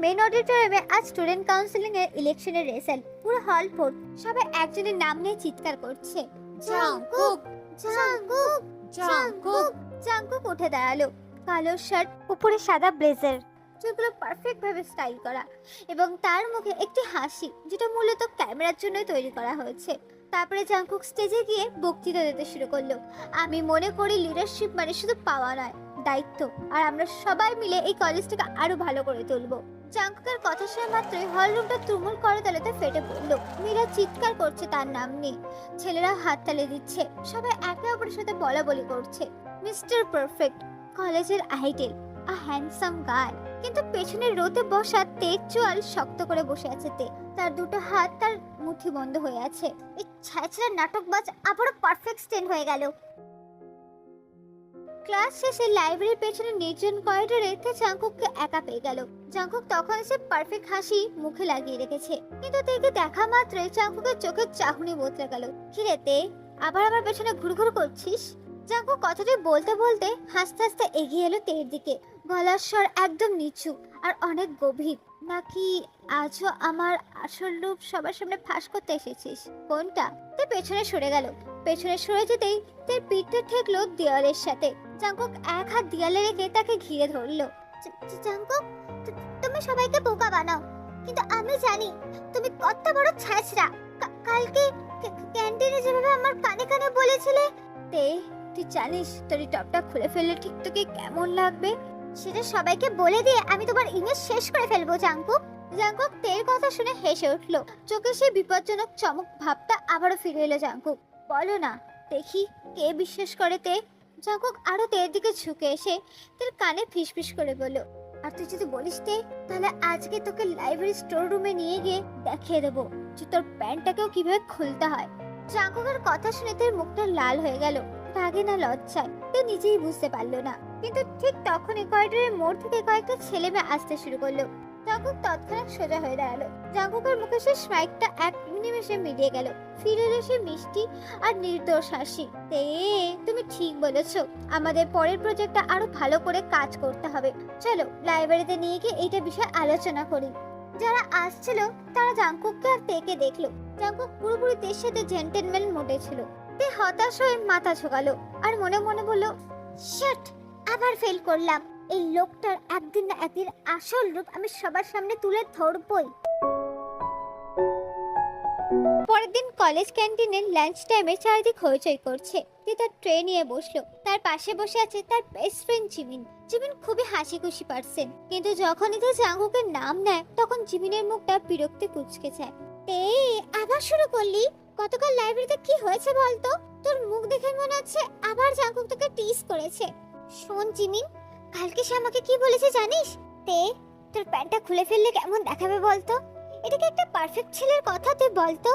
Main অডিটোরিয়ামে আজ student counselling এর ইলেকশনের রেজাল্ট। পুরো হল ভোট, সবাই একজনের নাম নিয়ে চিৎকার করছে, জাংকুক জাংকুক জাংকুক। জাংকুক উঠে দাঁড়ালো, কালো শার্ট, উপরে সাদা ব্লেজার, চুলগুলো পারফেক্ট ভাবে স্টাইল করা এবং তার মুখে একটি হাসি যেটা মূলত ক্যামেরার জন্য তৈরি করা হয়েছে। তারপরে জাংকুক স্টেজে গিয়ে বক্তৃতা দিতে শুরু করলো। আমি মনে করি লিডারশিপ মানে শুধু পাওয়া নয়, দায়িত্ব, আর আমরা সবাই মিলে এই কলেজটাকে আরো ভালো করে তুলবো। জাংকুকের কথা শোনা মাত্রই হল রুমটা তুমুল করতালিতে ফেটে পড়লো। মীরা চিৎকার করছে তার নাম নিয়ে, ছেলেরা হাততালি দিচ্ছে, সবাই একে অপরের সাথে বলা বলি করছে। মিস্টার পারফেক্ট, কলেজের আইডল, আ হ্যান্ডসাম গায়। কিন্তু পেছনের রোতে বসা তেজ চোয়াল শক্ত করে বসে আছে তে, তার দুটো হাত তার মুঠি বন্ধ হয়ে আছে। এই ছ্যাঁচড়া নাটকবাজ আবারও পারফেক্ট স্ট্যান্ড হয়ে গেল। ক্লাস শেষে লাইব্রেরির পেছনে নির্জন করিডোরে তে জাংকুককে একা পেয়ে গেল। জাংকুক তখন সে পারফেক্ট হাসি মুখে লাগিয়ে রেখেছে, কিন্তু তেকে দেখা মাত্রই জাংকুকের চোখের চাহনি বদলে গেল। কিরে তে, আবার আমার পেছনে ঘুরঘুর করছিস? জাংকুক কথাটি বলতে বলতে হাসতে হাসতে এগিয়ে এলো তের দিকে, গলার স্বর একদম নিচু আর অনেক গভীর। নাকি আজও আমার আসল রূপ সবার সামনে ফাঁস করতে এসেছিস? কোনটা? তে পেছনে সরে গেল। পেছনে সরে যেতেই তার পিঠটা ঠেকলো দেওয়ালের সাথে। জাংকুক এক হাত দেওয়ালে রেখে তাকে ঘিরে ধরলো। জাংকুক, তুমি সবাইকে বোকা বানাও, কিন্তু আমি জানি তুমি কত বড় ছ্যাঁচড়া। কালকে ক্যান্টিনে যেভাবে আমার কানে কানে বলেছিলে, তে তুই জানিস তোর এই টপটা খুলে ফেললে ঠিক তোকে কেমন লাগবে? সেটা সবাইকে বলে দিয়ে আমি তোমার ইমেজ শেষ করে ফেলবো জাংকুক। জাংকুক তের কথা শুনে হেসে উঠলো, চোখে সেই বিপজ্জনক চমক ভাবটা আবারও ফিরে এলো। জাংকুক, বলো না দেখি কে বিশ্বাস করে তে? জাংকুক আরো তের দিকে ঝুঁকে এসে তের কানে ফিসফিস করে বলল, আর তুই যদি বলিস তে, তাহলে আজকে তোকে লাইব্রেরি স্টোর রুমে নিয়ে গিয়ে দেখিয়ে দেবো যে তোর প্যান্টটাকেও কিভাবে খুলতে হয়। জাংকুকের কথা শুনে তের মুখটা লাল হয়ে গেল, রাগে না লজ্জায় তে নিজেই বুঝতে পারলো না। কিন্তু ঠিক তখনই করিডোরের মোড় থেকে কয়েকটা ছেলে মেয়ে আসতে শুরু করলো। জাংকুক তৎক্ষণাৎ সোজা হয়ে দাঁড়ালো। জাংকুকের মুখে সেই স্মাইকটা এক নিমেষে মিলিয়ে গেল, ফিরে এলো সে মিষ্টি আর নির্দোষ হাসি। তে, তুমি ঠিক বলেছো, আমাদের পরের প্রজেক্টটা আরো ভালো করে কাজ করতে হবে। চলো লাইব্রেরিতে নিয়ে গিয়ে এইটা বিষয়ে আলোচনা করি। যারা আসছিল তারা জাংকুককে আর তেকে দেখলো। জাংকুক পুরোপুরি তের সাথে জেন্টেলম্যান মোডে ছিল। তে হতাশ হয়ে মাথা ঝোঁকালো আর মনে মনে বলল, শিট, আবার ফেল করলাম। এই লোকটার একদিন না একদিন আসল রূপ আমি সবার সামনে তুলে ধরবই। পরের দিন কলেজ ক্যান্টিনে লাঞ্চ টাইমে চারিদিক হইচই করছে। তে তার ট্রে নিয়ে বসলো। তার পাশে বসে আছে তার বেস্ট ফ্রেন্ড জিমিন। জিমিন খুবই হাসি খুশি পারসন, কিন্তু যখনই তে জাংকুকের নাম নেয় তখন জিমিনের মুখটা বিরক্তি কুঁচকে যায়। তে, আবার শুরু করলি? গতকাল লাইব্রেরিতে কি হয়েছে বলতো? তোর মুখ দেখে মনে হচ্ছে আবার জাংকুক তোকে টিজ করেছে। শোন জিমিন, কালকে সে আমাকে কি বলেছে জানিস? তে, তোর প্যান্টটা খুলে ফেললে কেমন দেখাবে বলতো? এটা কি একটা পারফেক্ট ছেলের কথা? তুই বলতো,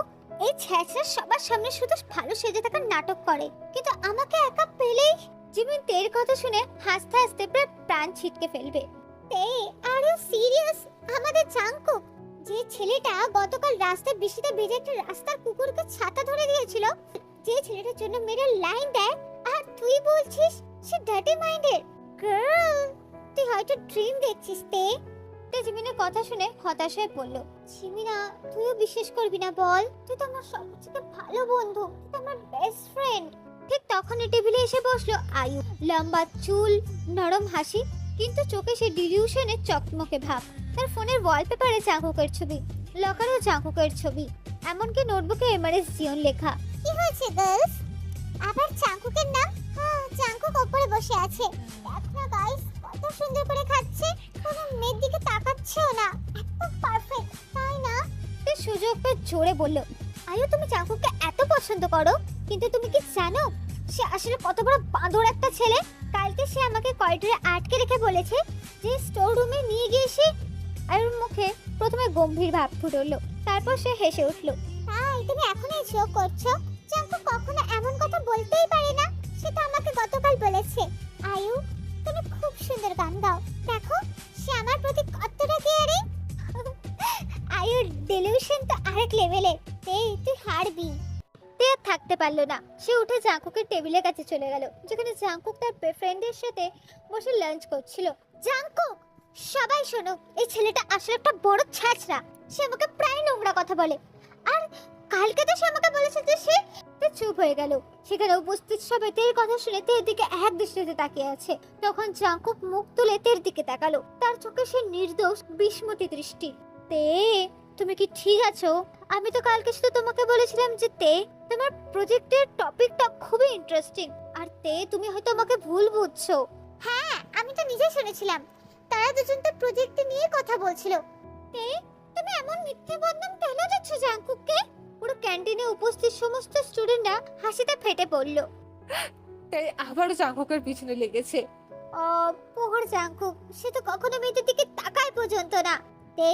এই ছ্যাঁচড়া সবার সামনে শুধু ভালো সেজে থাকার নাটক করে, কিন্তু আমাকে একা পেলেই। জিমিন তের কথা শুনে হাসতে হাসতে প্রায় প্রাণ ছিটকে ফেলবে। তে, আর ইউ সিরিয়াস? আমাদের জাংকুক, যে ছেলেটা গতকাল রাস্তায় বৃষ্টিতে ভিজে একটা রাস্তার কুকুরকে ছাতা ধরে দিয়েছিল, যে ছেলেটার জন্য মেয়েরা লাইন দেয়, আর তুই বলছিস সে ডার্টি মাইন্ডেড? গার্ল, তুই হয়তো ড্রিম দেখছিস। তে জিমিনের কথা শুনে হতাশ হয়ে পড়ল। জিমিনা, তুইও বিশ্বাস করবি না বল? তুই তো আমার সবথেকে ভালো বন্ধু, তুই তো আমার বেস্ট ফ্রেন্ড। ঠিক তখনই টেবিলে এসে বসলো আয়ু, লম্বা চুল, নরম হাসি, কিন্তু চোখে সে ডিলিউশনে চকমকে ভাব। তার ফোনের ওয়ালপেপারে জাংকুকের ছবি, লকারেও জাংকুকের ছবি, এমনকি নোটবুকে এমআরএস জিওন লেখা। কি হয়েছে গার্লস? আবার জাংকুকের নাম? হ্যাঁ, জাংকুক উপরে বসে আছে, দেখ না গাইস, কত সুন্দর করে খাচ্ছে, কোনো মেয়ের দিকে তাকাচ্ছেও না, একদম পারফেক্ট, তাই না? সে সুযোগ পেয়ে জোরে বলল, আয়ু তুমি জাংকুককে এত পছন্দ করো, কিন্তু তুমি কি জানো সে আসলে কত বড় বাঁদর একটা ছেলে? কালকে সে আমাকে করিডোরে আটকে রেখে বলেছে যে স্টোর রুমে নিয়ে গিয়ে সে। আয়ুর মুখে প্রথমে গম্ভীর ভাব ফুটলো, তারপর সে হেসে উঠলো। তাই তুমি এখনই জোক করছো? জাংকুক কখনো এমন কথা বলতেই পারে না, সেটা আমাকে গতকাল বলেছে। আয়ু, তুমি খুব সুন্দর গান গাও, দেখো সে আমার প্রতি কতটা কেয়ারিং। আয়ুর ডিলিউশন তো আরেক লেভেলে। তুই হারবি। তে আর থাকতে পারলো না, সে উঠে জাংকুকের টেবিলের কাছে চলে গেল, যেখানে জাংকুক তার ফ্রেন্ডের সাথে বসে লাঞ্চ করছিল। জাংকুক, সবাই শোনো, এই ছেলেটা আসলে একটা বড় ছ্যাচড়া। সে আমাকে প্রায় নোংরা কথা বলে। আর কালকে তো সে আমাকে বলেছে যে সে তো চুপ হয়ে গেল। সেখানে উপস্থিত সবাই তের কথা শুনে তের দিকে এক দৃষ্টিতে তাকিয়ে আছে। তখন জাঙ্কুক মুখ তুলে তের দিকে তাকালো। তার চোখে সে নির্দোষ বিস্মতি দৃষ্টি। তে, তুমি কি ঠিক আছো? আমি তো কালকে শুধু তোমাকে বলেছিলাম যে তে, তোমার প্রজেক্টের টপিকটা খুবই ইন্টারেস্টিং। আর তে, তুমি হয়তো আমাকে ভুল বুঝছো। হ্যাঁ, আমি তো নিজেই শুনেছিলাম। তারা দুজন তো প্রজেক্ট নিয়ে কথা বলছিল। তে, তুমি এমন মিথ্যে বদনাম কেন দিচ্ছ জাঙ্কুককে? পুরো ক্যান্টিনে উপস্থিত সমস্ত স্টুডেন্টরা হাসিতে ফেটে পড়ল। তাই আবারও জাঙ্কুকের পিছনে লেগেছে। পোহর জাঙ্কুক, সে তো কখনো মেয়েদের দিকে তাকায় পর্যন্ত না। তে,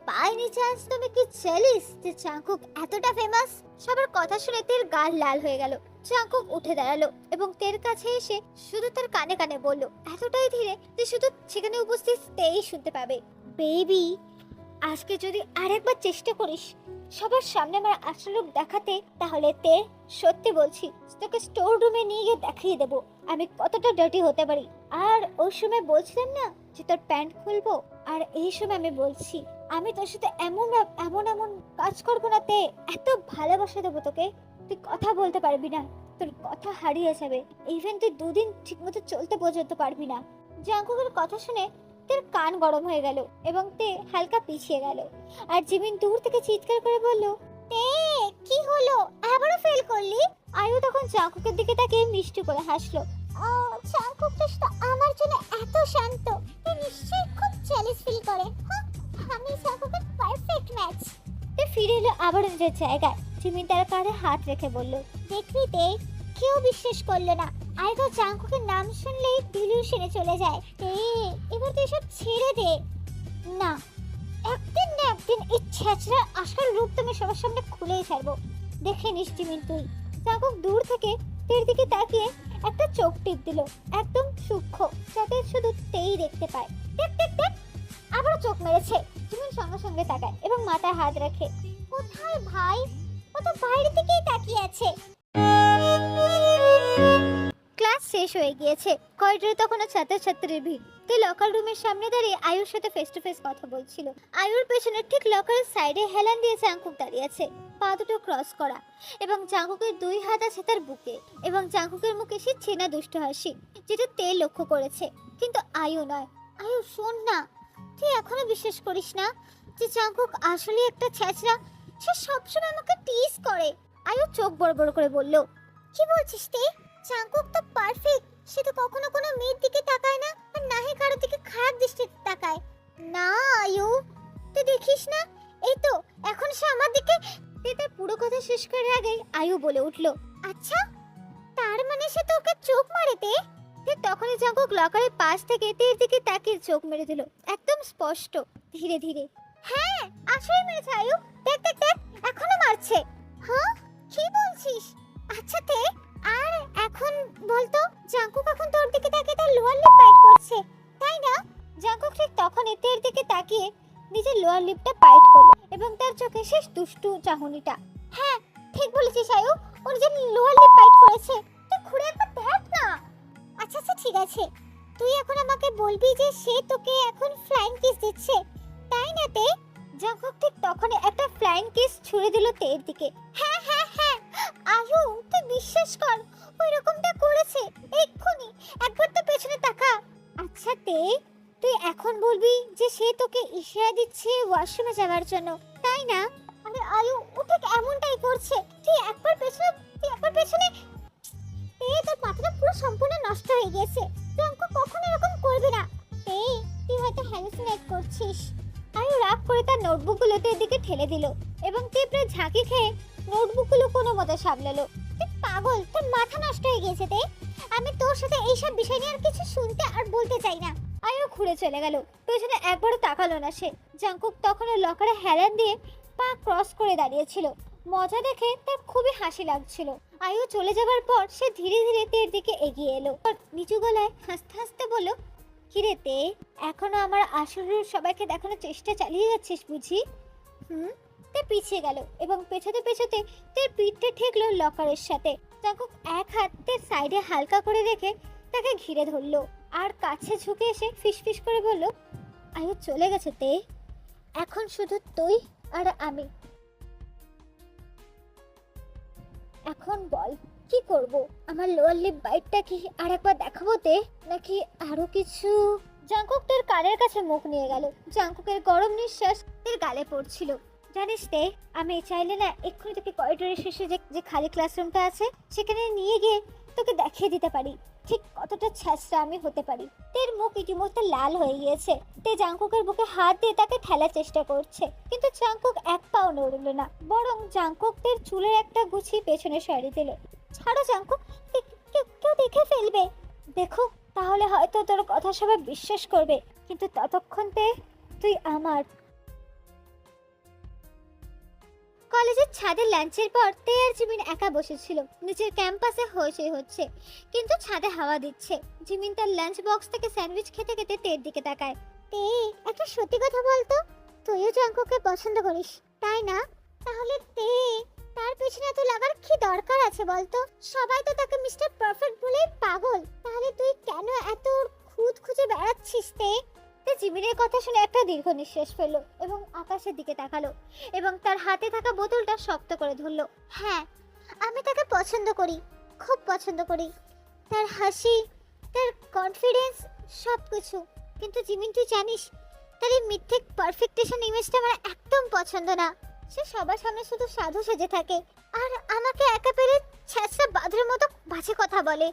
বাই এনি চান্স তুমি কি জেলিস যে জাঙ্কুক এতটা ফেমাস? সবার কথা শুনে তের গাল লাল হয়ে গেল। জাঙ্কুক উঠে দাঁড়ালো এবং তের কাছে এসে শুধু তার কানে কানে বলল, এতটাই ধীরে যে শুধু সেখানে উপস্থিত তেই শুনতে পাবে। বেবি, আজকে যদি আরেকবার চেষ্টা করিস সবার সামনে আমার আসল রূপ দেখাতে, তাহলে তে, সত্যি বলছি, তোকে স্টোর রুমে নিয়ে গিয়ে দেখিয়ে দেবো আমি কতটা ডার্টি হতে পারি। আর ওই সময় বলছিলাম না যে তোর প্যান্ট খুলবো, আর এই সময় আমি বলছি আমি তোর সাথে এমন এমন এমন কাজ করবো না তে, এত ভালোবাসা দেবো তোকে, তুই কথা বলতে পারবি না, তোর কথা হারিয়ে যাবে, ইভেন তুই দুদিন ঠিকমতো চলতে পর্যন্ত পারবি না। জাঙ্কুকের কথা শুনে তের কান গরম হয়ে গেল এবং তে হালকা পিছিয়ে গেল। আর জিমিন দূর থেকে চিৎকার করে বলল, তে, কি হলো, আবারও ফেল করলি? আয়ু তখন জাঙ্কুকের দিকে তাকিয়ে মিষ্টি করে হাসলো। জাঙ্কুক তো আমার জন্য এত শান্ত, তুই নিশ্চয়ই খুব জেলাস ফিল করে। আমি জাঙ্কুকের পারফেক্ট ম্যাচ। তে ফিরে এলো আবার নিজের জায়গায়। জিমিন তার কাঁধে হাত রেখে বলল, দেখলি তে, কেউ বিশ্বাস করলো না। আর তো জাঙ্কুকের নাম শুনলেই ডিলিউশনে চলে যায়। এবার তুই সব ছেড়ে দে। না, একদিন না একদিন এই ছেঁচড়ার আসল রূপ তুমি সবার সামনে খুলেই ছাড়বো, দেখে নিস জিমিন তুই। জাঙ্কুক দূর থেকে তের দিকে তাকিয়ে একটা চোখ টিপ দিল, একদম সূক্ষ্ম, যাতে শুধু তেই দেখতে পায়। দেখ দেখ দেখ, আবার চোখ মেরেছে। জিমিন সঙ্গে সঙ্গে তাকায় এবং মাথায় হাত রাখে। কোথায় ভাই? ও তো বাইরের দিকেই তাকিয়ে আছে। ক্লাস শেষ হয়ে গিয়েছে। করিডোরে তখনও ছাত্রছাত্রীর ভিড়। তে লকার রুমের সামনে দাঁড়িয়ে আয়ুর সাথে ফেস টু ফেস কথা বলছিল। আয়ুর পেছনে ঠিক লকারের সাইডে হেলান দিয়ে জাঙ্কুক দাঁড়িয়ে আছে, পা দুটো ক্রস করা, এবং জাঙ্কুকের দুই হাত আছে তার বুকে, এবং জাঙ্কুকের মুখে সে চেনা দুষ্ট হাসি, যেটা তে লক্ষ্য করেছে, কিন্তু আয়ু নয়। আয়ু শোন না, তুই এখনো বিশ্বাস করিস না যে জাঙ্কুক আসলে একটা ছ্যাচড়া? সে সবসময় আমাকে টিজ করে। আয়ু চোখ বড় বড় করে বলল, কি বলছিস তে? জাঙ্কুক তো পারফেক্ট, সে তো কখনো কোনো মেয়ের দিকে তাকায় না, আর না হে কারোর দিকে খারাপ দৃষ্টিতে তাকায়। না আয়ু, তুই দেখিস না, এই তো এখন সে আমার দিকে। তার পুরো কথা শেষ করার আগেই আয়ু বলে উঠল, আচ্ছা, তার মানে সে তোকে চোখ মারে তে? তখনই জাঙ্কুক লকারের পাশ থেকে তের দিকে তাকিয়ে চোখ মেরে দিল, একদম স্পষ্ট, ধীরে ধীরে। হ্যাঁ, আসলে মেরেছে আয়ু, দেখ দেখ দেখ, এখনো মারছে। হ্যাঁ, কি বলছিস? আচ্ছা তে, আর এখন বলতো, জাঙ্কুক এখন তোর দিকে তাকিয়ে তার লোয়ার লিপ বাইট করছে, তাই না? জাঙ্কুক ঠিক তখন তের দিকে তাকিয়ে নিজের লোয়ার লিপটা বাইট করলো এবং তার চোখে শেষ দুষ্টু চাহনিটা। হ্যাঁ, ঠিক বলেছিস আয়ু, ওর যে লোয়ার লিপ বাইট করেছে, তুই ঘুরে একবার দেখ না। আচ্ছা আচ্ছা ঠিক আছে, তুই এখন আমাকে বলবি যে সে তোকে এখন ফ্লাইং কিস দিচ্ছে, তাই না তে? জাঙ্কুক ঠিক তখনই একটা ফ্লাইং কিস ছুঁড়ে দিল তের দিকে। হ্যাঁ হ্যাঁ হ্যাঁ, আয়ু তুই বিশ্বাস কর, ওই রকমটা করেছে এক্ষুনি, একবার তো পেছনে তাকা। আচ্ছা তে, তুই এখন বলবি যে সে তোকে ইশারা দিচ্ছে ওয়াশরুমে যাওয়ার জন্য, তাই না? আরে আয়ু, ও ঠিক এমনটাই করছে, তুই একবার পেছনে। তোর মাথাটা পুরো সম্পূর্ণ নষ্ট হয়ে গেছে, জাঙ্কুক কখনো এরকম করবে না। তুই হয়তো হ্যালুসিনেট করছিস। আয়ু রাগ করে তার নোটবুকগুলো তের দিকে ঠেলে দিল এবং তে প্রায় ঝাঁকি খেয়ে নোটবুকগুলো কোনো মতে সামলালো। তুই পাগল, তোর মাথা নষ্ট হয়ে গেছে তে, আমি তোর সাথে এইসব বিষয় নিয়ে আর কিছু শুনতে আর বলতে চাই না। আয়ু ঘুরে চলে গেল, পেছনে একবারও তাকালো না সে। জাঙ্কুক তখন লকারে হেলান দিয়ে পা ক্রস করে দাঁড়িয়েছিল, মজা দেখে তার খুবই হাসি লাগছিল। আয়ু চলে যাবার পর সে ধীরে ধীরে তের দিকে এগিয়ে এলো, নিচু গলায় হাসতে হাসতে বলল, কিরে তে, এখনো আমার আসল রূপ সবাইকে দেখানোর চেষ্টা চালিয়ে যাচ্ছিস বুঝি? তে পিছিয়ে গেল এবং পেছাতে পেছাতে তের পিঠটা ঠেকলো লকারের সাথে। জাঙ্কুক এক হাত তের সাইডে হালকা করে রেখে তাকে ঘিরে ধরলো আর কাছে ঝুঁকে এসে ফিসফিস করে বলল, আয়ু চলে গেছে তে, এখন শুধু তুই আর আমি। এখন বল কি করব? আমার লোয়ার লিপ বাইটটা কি আরেকবার দেখাবো তে, নাকি আরো কিছু? জাঙ্কুক তার কানের কাছে মুখ নিয়ে গেল। জাঙ্কুকের গরম নিঃশ্বাস তার গালে পড়ছিল। জানিস তে, আমি চাইলে না এক্ষুনি তোকে করিডোরের শেষে যে যে খালি ক্লাসরুমটা আছে সেখানে নিয়ে গিয়ে তোকে দেখিয়ে দিতে পারি ঠিক কতটা ছ্যাঁচড়া আমি হতে পারি। তের মুখ ইতিমধ্যে লাল হয়ে গিয়েছে। তে জাঙ্কুকের বুকে হাত দিয়ে তাকে ঠেলার চেষ্টা করছে, কিন্তু জাঙ্কুক এক পাও নড়ল না, বরং জাঙ্কুক তের চুলের একটা গুছি পেছনে সরিয়ে দিল। ছাড়ো জাঙ্কুক, কেউ দেখে ফেলবে। দেখো, তাহলে হয়তো তোর কথা সবাই বিশ্বাস করবে, কিন্তু ততক্ষণ তে তুই আমার। কলেজের ছাদে লাঞ্চের পর তে আর জিমিন একা বসেছিল। নিচের ক্যাম্পাসে হইচই হচ্ছে, কিন্তু ছাদে হাওয়া দিচ্ছে। জিমিন তার লাঞ্চ বক্স থেকে স্যান্ডউইচ খেতে খেতে তের দিকে তাকায়। তে, একটা সত্যি কথা বলতো, তুইও জাঙ্কুকে পছন্দ করিস তাই না? তাহলে তে, তার পেছনে এত লাগার কি দরকার আছে বলতো? সবাই তো তাকে মিস্টার পারফেক্ট বলেই পাগল, তাহলে তুই কেন এত খুঁত খুঁজে বেড়াচ্ছিস তে? তে জিমিনের কথা শুনে একটা দীর্ঘ নিঃশ্বাস ফেলল এবং আকাশের দিকে তাকালো এবং তার হাতে থাকা বোতলটা শক্ত করে ধরলো। হ্যাঁ, আমি তাকে পছন্দ করি, খুব পছন্দ করি। তার হাসি, তার কনফিডেন্স, সব কিছু। কিন্তু জিমিন, তুই জানিস তার এই মিথ্যে পারফেক্টেশন ইমেজটা আমার একদম পছন্দ না। সে সবার সামনে শুধু সাধু সেজে থাকে আর আমাকে একা পেলে ছ্যাঁচড়া বাঁধের মতো বাজে কথা বলে।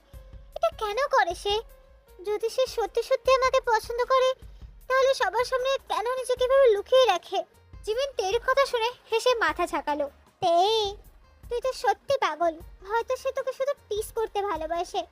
এটা কেন করে সে? যদি সে সত্যি সত্যি আমাকে পছন্দ করে তাহলে সবার সামনে কেন নিজেকে এভাবে লুকিয়ে রাখে? জিমিন তের কথা শুনে হেসে মাথা ঝাঁকালো। তে, তুই তো সত্যি পাগল। হয়তো সে তোকে শুধু টিস করতে ভালোবাসে,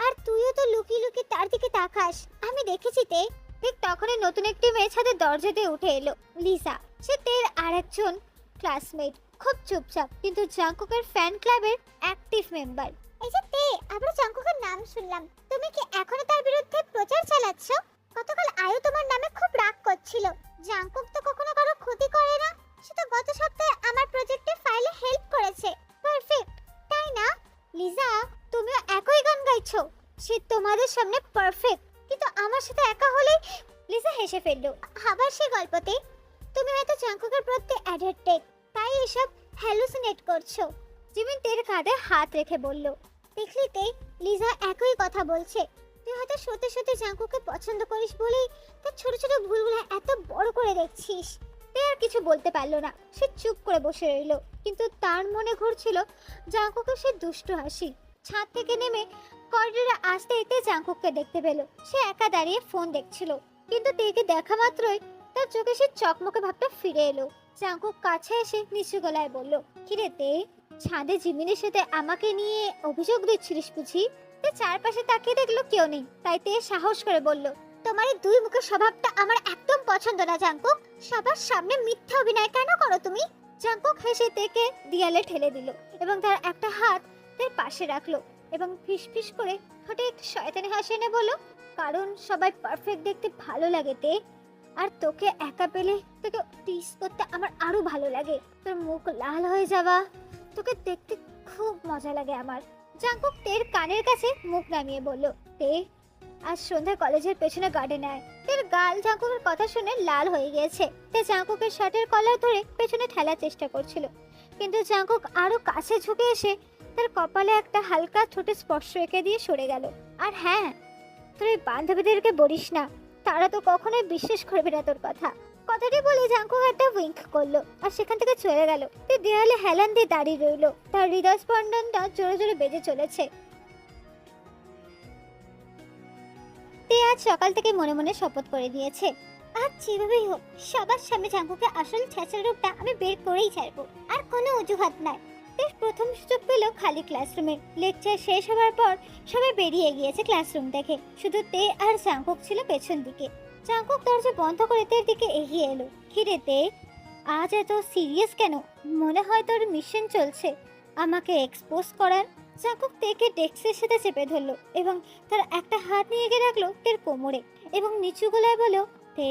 আর তুইও তো লুকিয়ে লুকিয়ে তার দিকে তাকাস। আমি দেখেছি তে। ঠিক তখনই নতুন একটি মেয়ে ছাদের দরজা দিয়ে উঠে এলো, লিসা। সে তের আরেকজন ক্লাসমেট, খুব চুপচাপ কিন্তু জাঙ্কুকের ফ্যান ক্লাবের অ্যাক্টিভ মেম্বার। এই যে তে, আমরা জাঙ্কুকের নাম শুনলাম, তুমি কি এখনো তার বিরুদ্ধে প্রচার চালাচ্ছ? গতকাল আয়ু তোমার নামে খুব রাগ করছিল। জাঙ্কুক তো কখনো কারো ক্ষতি করে না, সে তো গত সপ্তাহে আমার প্রজেক্টের ফাইলে হেল্প করেছে। পারফেক্ট, তাই না? লিজা, তুমিও একই গান গাইছো। সে তোমাদের সামনে পারফেক্ট, কিন্তু আমার সাথে একা হলে। লিজা হেসে ফেললো। আবার সে গল্পতে, তুমি হয়তো জাঙ্কুকের প্রতি অ্যাডিক্টেড, তাই এসব হ্যালুসিনেট করছো। জিমিন তের কাঁধে হাত রেখে বলল। দেখলি তে, লিজা একই কথা বলছে। তুই হয়তো সত্যি সত্যি জাঙ্কুকে পছন্দ করিস বলেই তার ছোট ছোট ভুলগুলো এত বড় করে দেখছিস। তে আর কিছু বলতে পারলো না, সে চুপ করে বসে রইল। কিন্তু তার মনে ঘুরছিল জাঙ্কুকের সে দুষ্টু হাসি। ছাদ থেকে নেমে করিডোরে আসতেই তে জাঙ্কুককে দেখতে পেল। সে একা দাঁড়িয়ে ফোন দেখছিল, কিন্তু তেকে দেখা মাত্রই তার চোখে সে চকমকে ভাবটা ফিরে এলো। জাঙ্কুক কাছে এসে নিচু গলায় বলল, কিরে তে, ছাদে জিমিনের সাথে আমাকে নিয়ে অভিযোগ দিচ্ছিলিস বুঝি? তে চারপাশে তাকিয়ে দেখলো কেউ নেই, তাই তে সাহস করে বলল, তোমার এই দুই মুখের স্বভাবটা আমার একদম পছন্দ না জাঙ্কুক। সবার সামনে মিথ্যা অভিনয় কেন করো তুমি? জাঙ্কুক হেসে তেকে দেয়ালে ঠেলে দিল এবং তার একটা হাত তার পাশে রাখলো এবং ফিসফিস করে ঠোঁটে একটু শয়তানি হাসি এনে বলল, কারণ সবাই পারফেক্ট দেখতে ভালো লাগে তে, আর তোকে একা পেলে তোকে টিস করতে আমার আরো ভালো লাগে। তোর মুখ লাল হয়ে যাওয়া, তোকে দেখতে খুব মজা লাগে আমার। জাঙ্কুক তের কানের কাছে মুখ নামিয়ে বলল, তে, আজ সন্ধ্যায় কলেজের পেছনে গার্ডেনে আয়। তের গাল জাঙ্কুকের কথা শুনে লাল হয়ে গিয়েছে। তে জাঙ্কুকের শার্টের কলার ধরে পেছনে ঠেলার চেষ্টা করছিল, কিন্তু জাঙ্কুক আরো কাছে ঝুঁকে এসে তার কপালে একটা হালকা ছোট স্পর্শ এঁকে দিয়ে সরে গেল। আর হ্যাঁ, তোর এই বান্ধবীদেরকে বলিস না, তারা তো কখনোই বিশ্বাস করবে না তোর কথা। কথাটি বলে জাঙ্কুক একটা উইঙ্ক করলো আর সেখান থেকে চলে গেল। তে দেয়ালে হেলান দিয়ে দাঁড়িয়ে রইল, তার হৃদয় স্পন্দনটা জোরে জোরে বেজে চলেছে। তে আজ সকাল থেকে মনে মনে শপথ করে দিয়েছে, আজ যেভাবেই হোক সবার সামনে জাঙ্কুকে আসল ছেঁচড়া রূপটা আমি বের করেই ছাড়বো, আর কোনো অজুহাত নাই। তে প্রথম সুযোগ পেল খালি ক্লাসরুমে। লেকচার শেষ হওয়ার পর সবাই বেরিয়ে গিয়েছে ক্লাসরুম থেকে, শুধু তে আর জাঙ্কুক ছিল পেছন দিকে। জাঙ্কুক দরজা বন্ধ করে তের দিকে এগিয়ে এলো। কিরে তে, আজ এত সিরিয়াস কেন? মনে হয় তোর মিশন চলছে আমাকে এক্সপোজ করার। জাঙ্কুক তেকে ডেস্কের সাথে চেপে ধরলো এবং তার একটা হাত নিয়ে গিয়ে রাখলো তের কোমরে এবং নিচু গলায় বলল, তে,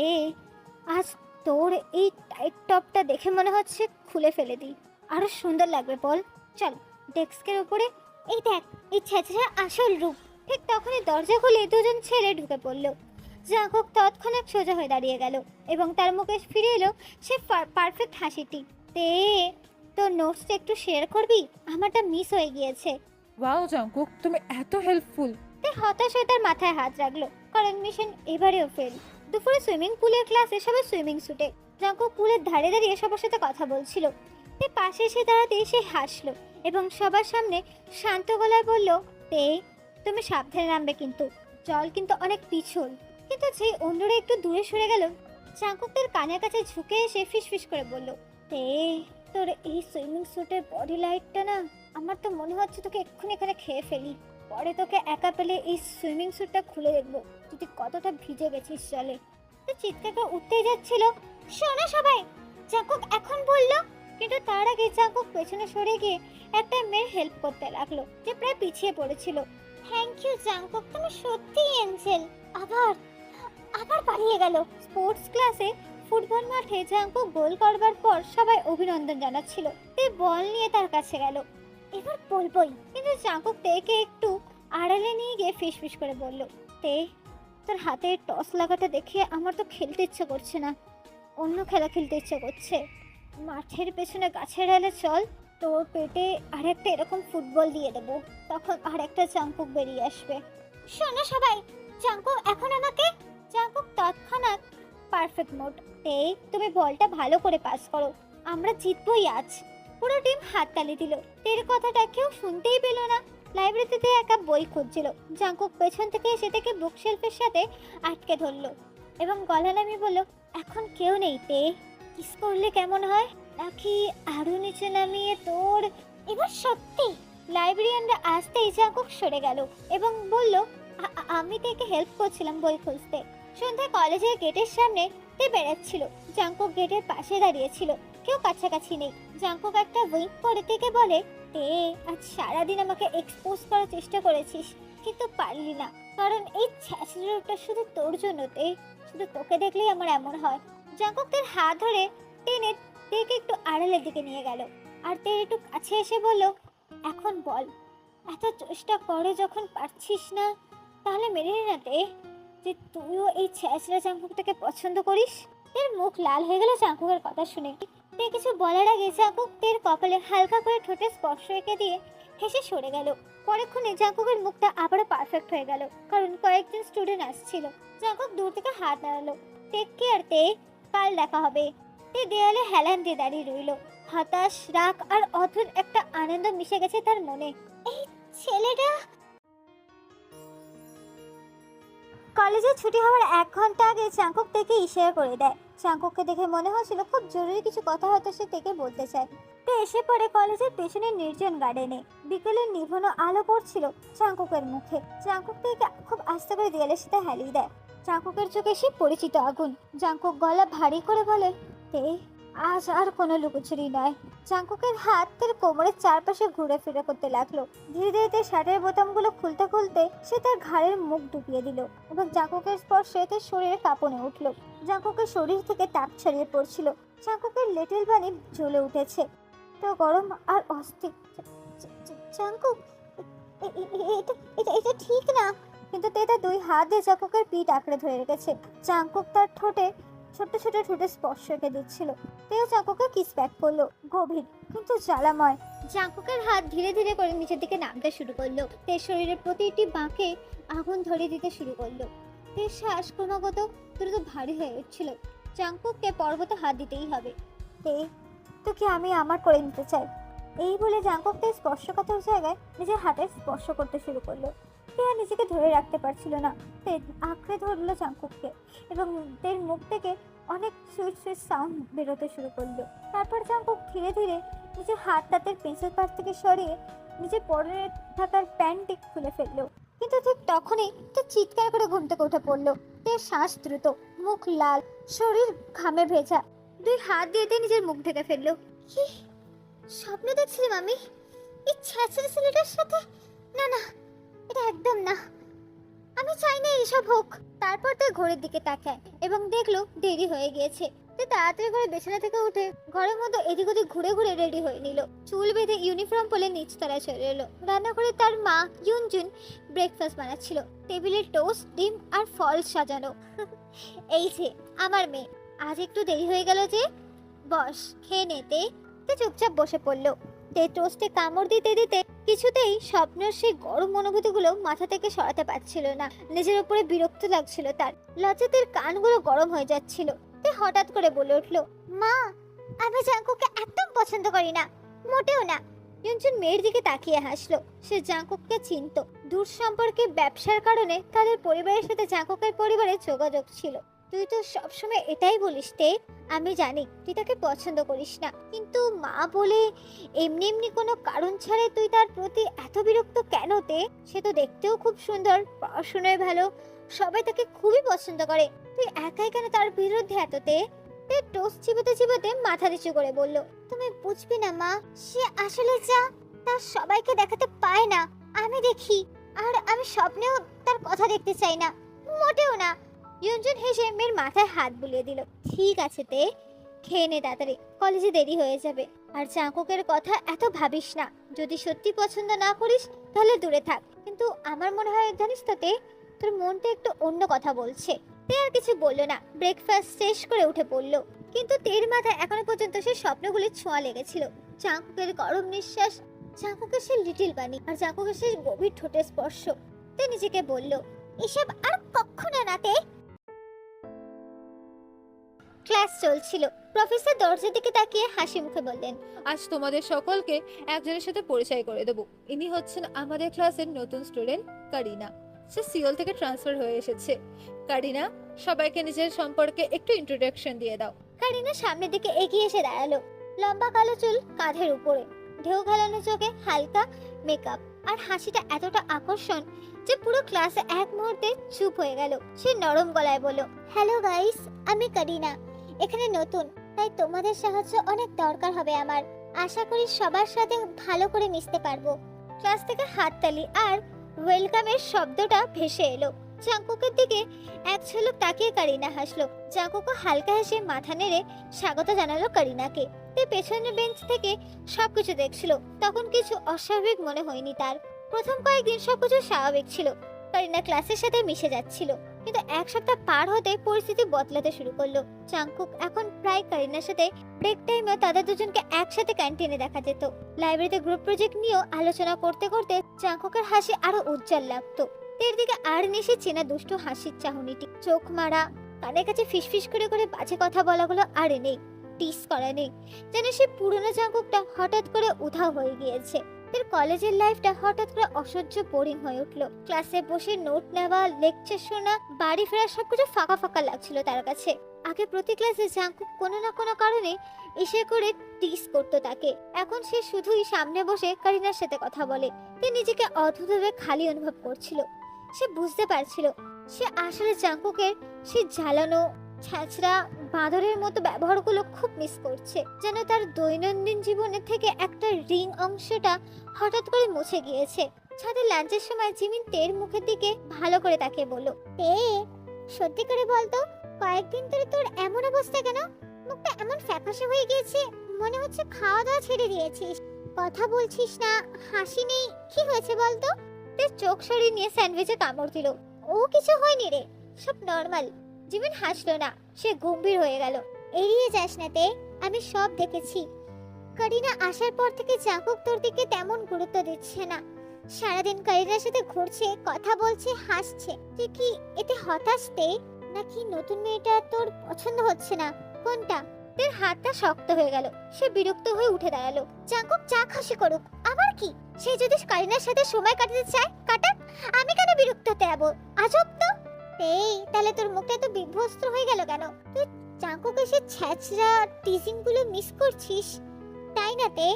আজ তোর এই টাইট টপটা দেখে মনে হচ্ছে খুলে ফেলে দিই, আরো সুন্দর লাগবে বল। চল ডেস্কের উপরে, এই দেখ এই ছেঁচড়া আসল রূপ। ঠিক তখনই দরজা খুলে দুজন ছেলে ঢুকে পড়লো। জাঙ্কুক তৎক্ষণাৎ সোজা হয়ে দাঁড়িয়ে গেল এবং তার মুখে ফিরে এলো সে পারফেক্ট হাসিটি। তে তোর নোটসটা একটু শেয়ার করবি, আমারটা মিস হয়ে গিয়েছে। ওয়াও জাঙ্কুক, তুমি এত হেল্পফুল। তে হতাশ হয়ে তার মাথায় হাত রাখলো, কারণ মিশন এবারেও ফেল। দুপুরে সুইমিং পুলের ক্লাসে সবাই সুইমিং স্যুটে। জাঙ্কুক পুলের ধারে দাঁড়িয়ে সবার সাথে কথা বলছিল। তে পাশে এসে দাঁড়াতেই সে হাসলো এবং সবার সামনে শান্ত গলায় বলল, তে তুমি সাবধানে নামবে কিন্তু, জল কিন্তু অনেক পিছল। কিন্তু যে অন্যরা একটু দূরে সরে গেল, জাঙ্কুক তার কানের কাছে ঝুঁকে এসে ফিসফিস করে বলল, তে তোর এই সুইমিং স্যুটের বডি লাইটটা না, আমার তো মনে হচ্ছে তোকে এক্ষুনি এখানে খেয়ে ফেলি। পরে তোকে একা পেলে এই সুইমিং স্যুটটা খুলে দেখবো তুই কতটা ভিজে গেছিস জলে। তো চিৎকার করে উঠতেই যাচ্ছিল, শোনো সবাই, জাঙ্কুক এখন বললো। কিন্তু তার আগে জাঙ্কুক পেছনে সরে গিয়ে একটা মেয়ের হেল্প করতে লাগলো যে প্রায় পিছিয়ে পড়েছিল। থ্যাংক ইউ জাঙ্কুক, তুমি সত্যিই এঞ্জেল। আবার আবার বাড়িয়ে গেল। স্পোর্টস ক্লাসে ফুটবল মাঠে জাঙ্কুক গোল করবার পর সবাই অভিনন্দন জানাচ্ছিল। তে বল নিয়ে তার কাছে গেল, এবার বলবই। কিন্তু জাঙ্কুক তেকে একটু আড়ালে নিয়ে গিয়ে ফিসফিস করে বলল, তে তোর হাতে টস লাগাটা দেখে আমার তো খেলতে ইচ্ছে করছে না, অন্য খেলা খেলতে ইচ্ছে করছে। মাঠের পেছনে গাছের ডালে চল, তোর পেটে আরেকটা এরকম ফুটবল দিয়ে দেবো, তখন আরেকটা জাঙ্কুক বেরিয়ে আসবে। শোনো সবাই, জাঙ্কুক এখন আমাকে। জাঙ্কুক তৎক্ষণাৎ পারফেক্ট মোড। তে তুমি বলটা ভালো করে পাস করো, আমরা জিতবই আজ। পুরো টিম হাততালি দিল। তের কথাটা কেউ শুনতেই পেল না। লাইব্রেরিতে একা বই খুঁজছিল। জাঙ্কুক পেছন থেকে এসে থেকে বুকশেলফের সাথে আটকে ধরলো এবং গলা নামিয়ে বলল, এখন কেউ নেই তে, কিস করলে কেমন হয়, নাকি আরো নিচে নামিয়ে তোর। এবার সত্যি লাইব্রেরিয়ানরা আসতেই জাঙ্কুক সরে গেল এবং বলল, আমি তেকে হেল্প করছিলাম বই খুঁজতে। সন্ধ্যায় কলেজের গেটের সামনে তে বেড়াচ্ছিল। জাঙ্কুক গেটের পাশে দাঁড়িয়েছিল, কেউ কাছাকাছি নেই। জাঙ্কুক একটা উইঙ্ক করে থেকে বলে, তে আজ সারাদিন আমাকে এক্সপোজ করার চেষ্টা করেছিস, কিন্তু পারলি না, কারণ এই ছ্যাঁচড়াটা শুধু তোর জন্য তে, শুধু তোকে দেখলেই আমার এমন হয়। জাঙ্কুক তার হাত ধরে টেনে তেকে একটু আড়ালের দিকে নিয়ে গেল আর তে একটু কাছে এসে বলল, এখন বল, এত চেষ্টা করে যখন পারছিস না, তাহলে মেনে নে না তে, যে তুইও এই ছ্যাঁচড়া জাঙ্কুকটাকে পছন্দ করিস। তের মুখ লাল হয়ে গেল জাঙ্কুকের কথা শুনে। তে কিছু বলার আগে জাঙ্কুক তের কপালে হালকা করে ঠোঁটে স্পর্শ রেখে দিয়ে হেসে সরে গেল। পরেক্ষণে জাঙ্কুকের মুখটা আবারও পারফেক্ট হয়ে গেল, কারণ কয়েকজন স্টুডেন্ট আসছিল। জাঙ্কুক দূর থেকে হাত নাড়ালো, টেক কেয়ার তে, কাল দেখা হবে। তে দেয়ালে হেলান দিয়ে দাঁড়িয়ে রইল। হতাশ, রাগ আর অদ্ভুত একটা আনন্দ মিশে গেছে তার মনে। এই ছেলেটা। কলেজে ছুটি হওয়ার 1 ঘন্টা আগে জাঙ্কুক তেকে ইশারা করে দেয়। জাঙ্কুককে দেখে মনে হচ্ছিল খুব জরুরি কিছু কথা হয়তো সে তেকে বলতে চায়। তে এসে পড়ে কলেজের পেছনে নির্জন গার্ডেনে। বিকেলের নিভনো আলো পড়ছিল জাঙ্কুকের মুখে। জাঙ্কুক তেকে খুব আস্তে করে দেয়ালের সাথে হেলিয়ে দেয়। জাঙ্কুকের চোখে সে পরিচিত আগুন। জাঙ্কুক গলা ভারী করে বলে, তে আজ আর কোনো লুকোচুরি নয়। জাঙ্কুকের হাত তের কোমরের চারপাশে ঘুরে ফিরে করতে লাগলো। ধীরে ধীরে তার শার্টের বোতামগুলো খুলতে খুলতে সে তার ঘাড়ের মুখ ডুবিয়ে দিল এবং জাঙ্কুকের স্পর্শে তার শরীরে কাঁপনে উঠল। জাঙ্কুকের শরীর থেকে তাপ ছড়িয়ে পড়ছিল। জাঙ্কুকের লিটল বানি জ্বলে উঠেছে, তো গরম আর অস্থির। জাঙ্কুক, এটা ঠিক না। কিন্তু তে তার 2 হাত দিয়ে জাঙ্কুকের পিঠ আঁকড়ে ধরে রেখেছে। জাঙ্কুক তার ঠোঁটে ছোট ছোট ঠোঁটে স্পর্শ রেখে দিচ্ছিল। তেও জাঙ্কুকে কিস ব্যাক করলো, গভীর কিন্তু জ্বালাময়। জাঙ্কুকের হাত ধীরে ধীরে করে নিচের দিকে নামতে শুরু করলো। তের শরীরের প্রতিটি বাঁকে আগুন ধরিয়ে দিতে শুরু করলো। তের শ্বাস ক্রমাগত দ্রুত ভারী হয়ে উঠছিল। জাঙ্কুককে পর্বতে হাত দিতেই হবে। তে তোকে আমি আমার করে নিতে চাই। এই বলে জাঙ্কুক তের স্পর্শকাতর জায়গায় নিজের হাতে স্পর্শ করতে শুরু করলো। তে আর নিজেকে ধরে রাখতে পারছিল না। তে আঁকড়ে ধরলো জাঙ্কুককে এবং তের মুখ থেকে অনেক সুইট সুইট সাউন্ড বেরোতে শুরু করলো। তারপর জাঙ্কুক ধীরে ধীরে নিজের হাতটা তের পেন্সিল পাট থেকে সরিয়ে নিজের পরনে থাকার প্যান্টটি খুলে ফেললো। কিন্তু ঠিক তখনই তে চিৎকার করে ঘুম থেকে উঠে পড়লো। তের শ্বাস দ্রুত, মুখ লাল, শরীর ঘামে ভেজা। 2 হাত দিয়ে তে নিজের মুখ ঢেকে ফেললো। কি স্বপ্ন দেখছিলাম আমি এই ছ্যাঁচড়া ছেলেটার সাথে? না না, এটা একদম না, আমি চাই না এসব হোক। তারপর তে ঘড়ির দিকে তাকায় এবং দেখলো দেরি হয়ে গিয়েছে। তে তাড়াতাড়ি করে বিছানা থেকে উঠে ঘরের মধ্যে এদিক ওদিক ঘুরে ঘুরে রেডি হয়ে নিল। চুল বেঁধে ইউনিফর্ম ইউনিফর্ম পরে নিচতলায় চলে এলো। রান্নাঘরে তার মা ইউনজুন ব্রেকফাস্ট বানাচ্ছিল। টেবিলে টোস্ট, ডিম আর ফল সাজানো। এই যে আমার মেয়ে, আজ একটু দেরি হয়ে গেল যে। বস, খেয়ে নেতে। তে চুপচাপ বসে পড়লো। তে টোস্টে কামড় দিতে দিতে কিছুতেই স্বপ্নের সেই গরম অনুভূতিগুলো মাথা থেকে সরাতে পারছিল না। নিজের উপরে বিরক্ত লাগছিল তার। লজ্জাতের কানগুলো গরম হয়ে যাচ্ছিল। তে হঠাৎ করে বলে উঠলো, মা, আমি জাঙ্কুককে একদম পছন্দ করি না, মোটেও না। ইউনজুন মেয়ের দিকে তাকিয়ে হাসলো। সে জাঙ্কুককে চিনতো। দূর সম্পর্কে ব্যবসার কারণে তাদের পরিবারের সাথে জাঙ্কুকের পরিবারের যোগাযোগ ছিল। তুই তো সবসময় এটাই বলিস তে, আমি জানি তুই তাকে পছন্দ করিস না, কিন্তু মা বলে এমনি এমনি কোনো কারণ ছাড়াই তুই তার প্রতি এত বিরক্ত কেন তে? সে তো দেখতেও খুব সুন্দর, পড়াশোনায় ভালো, সবাই তাকে খুবই পছন্দ করে। তুই একাই কেন তার বিরুদ্ধে এত তে? তে টোস্ট চিবোতে চিবোতে মাথা নিচু করে বলল, তুমি বুঝবি না মা, সে আসলে যা তার সবাইকে দেখাতে পায় না, আমি দেখি। আর আমি স্বপ্নেও তার কথা দেখতে চাই না, মোটেও না। ইউনজুন হেসে মেয়ের মাথায় হাত বুলিয়ে দিল। ঠিক আছে তে, খেয়ে নে তাড়াতাড়ি, কলেজে দেরি হয়ে যাবে। আর জাঙ্কুকের কথা এত ভাবিস না। যদি সত্যি পছন্দ না করিস তাহলে দূরে থাক। কিন্তু আমার মনে হয় জানিস তো তে, তোর মনটা একটু অন্য কথা বলছে। তে আর কিছু বললো না, ব্রেকফাস্ট শেষ করে উঠে পড়লো। কিন্তু তের মাথায় এখনো পর্যন্ত সে স্বপ্নগুলির ছোঁয়া লেগেছিল। জাঙ্কুকের গরম নিঃশ্বাস, জাঙ্কুকের সে লিটিল বানি, আর জাঙ্কুকের সে গভীর ঠোঁটের স্পর্শ। তে নিজেকে বলল, এসব আর কখনো না তে। ক্লাস চলছিল। প্রফেসর দরজার দিকে তাকিয়ে হাসি মুখে বললেন, আজ তোমাদের সকলকে একজনের সাথে পরিচয় করে দেবো। ইনি হচ্ছেন আমাদের ক্লাসের নতুন স্টুডেন্ট কারিনা। সে সিওল থেকে ট্রান্সফার হয়ে এসেছে। কারিনা, সবাইকে নিজের সম্পর্কে একটু ইন্ট্রোডাকশন দিয়ে দাও। কারিনা সামনের দিকে এগিয়ে এসে দাঁড়ালো। লম্বা কালো চুল কাঁধের উপরে, ঢেউ খেলানো চোখে হালকা মেকআপ, আর হাসিটা এতটা আকর্ষণ যে পুরো ক্লাসে এক মুহূর্তে চুপ হয়ে গেল। সে নরম গলায় বলল, হ্যালো গাইস, আমি কারিনা, এখানে নতুন, তাই তোমাদের সাহায্য অনেক দরকার হবে আমার। আশা করি সবার সাথে ভালো করে মিশতে পারবো। ক্লাস থেকে হাততালি আর ওয়েলকামের শব্দটা ভেসে এলো। জাঙ্কুকের দিকে এক ঝলক তাকিয়ে কারিনা হাসলো। জাঙ্কুকও হালকা হেসে মাথা নেড়ে স্বাগত জানালো কারিনাকে। তে পেছনের বেঞ্চ থেকে সবকিছু দেখছিল। তখন কিছু অস্বাভাবিক মনে হয়নি তার। প্রথম কয়েকদিন সবকিছু স্বাভাবিক ছিল। কারিনা ক্লাসের সাথে মিশে যাচ্ছিল। কিন্তু এক সপ্তাহ পার হতে পরিস্থিতি বদলাতে শুরু করলো। জাঙ্কুক এখন প্রায় কারিনার সাথে ব্রেক টাইমেও তাদের দুজনকে একসাথে ক্যান্টিনে দেখা যেত। লাইব্রেরিতে গ্রুপ প্রজেক্ট নিয়েও আলোচনা করতে করতে জাঙ্কুকের হাসি আরো উজ্জ্বল লাগতো। তের দিকে আর নিশে চেনা দুষ্টু হাসির চাহনিটি, চোখ মারা, কানের কাছে ফিসফিস করে করে বাজে কথা বলাগুলো আর নেই, টিস করা নেই। যেন সে পুরনো জাঙ্কুকটা হঠাৎ করে উধাও হয়ে গিয়েছে। এর কলেজের লাইফটা হঠাৎ করে অসহ্য বোরিং হয়ে উঠলো। ক্লাসে বসে নোট নেওয়া, লেকচার শোনা, বাড়ি ফেরা সবকিছু ফাঁকা ফাঁকা লাগছিল তার কাছে। আগে প্রতি ক্লাসে জাঙ্কুক কোনো না কোনো কারণে এসে করে টিস করতো তাকে। এখন সে শুধুই সামনে বসে কারিনার সাথে কথা বলে। সে নিজেকে অদ্ভুতভাবে খালি অনুভব করছিল। সে বুঝতে পারছিল সে আসলে জাঙ্কুকের সে জ্বালানো, ছ্যাঁচড়া, বাঁদরের মতো ব্যবহারগুলো খুব মিস করছে। যেন তার দৈনন্দিন জীবনের থেকে একটা রিং অংশটা হঠাৎ করে মুছে গিয়েছে। ছাদে লাঞ্চের সময় জিমিন তের মুখের দিকে ভালো করে তাকিয়ে বলল, তে, সত্যি করে বলতো, কয়েকদিন ধরে তোর এমন অবস্থা কেন? মুখটা এমন ফ্যাকাশে হয়ে গিয়েছে, মনে হচ্ছে খাওয়া দাওয়া ছেড়ে দিয়েছিস। কথা বলছিস না, হাসি নেই, কি হয়েছে বলতো? তে চোখ সরিয়ে নিয়ে স্যান্ডউইচে কামড় দিল। ও কিছু হয়নি রে, সব নর্মাল। জিমিন হাসলো না, সে গম্ভীর হয়ে গেল। এড়িয়ে যাস না তে, আমি সব দেখেছি। কারিনা আসার পর থেকে জাঙ্কুক তোর দিকে তেমন গুরুত্ব দিচ্ছে না। সারাদিন কারিনার সাথে ঘুরছে, কথা বলছে, হাসছে। তুই কি এতে হতাশ তে? নাকি নতুন মেয়েটা তোর পছন্দ হচ্ছে না? কোনটা? তের হাতটা শক্ত হয়ে গেল। সে বিরক্ত হয়ে উঠে দাঁড়ালো। জাঙ্কুক যা খুশি করুক, আবার কি? সে যদি কারিনার সাথে সময় কাটাতে চায় কাটাক, আমি কেন বিরক্ত হতে যাবো? আজব তো। এই তাহলে তোর মুখটা তো বিভ্রস্ত হয়ে গেল কেন? তুই জাঙ্কুকের সে ছ্যাঁচড়া টিজিং গুলো মিস করছিস, তাই না তে?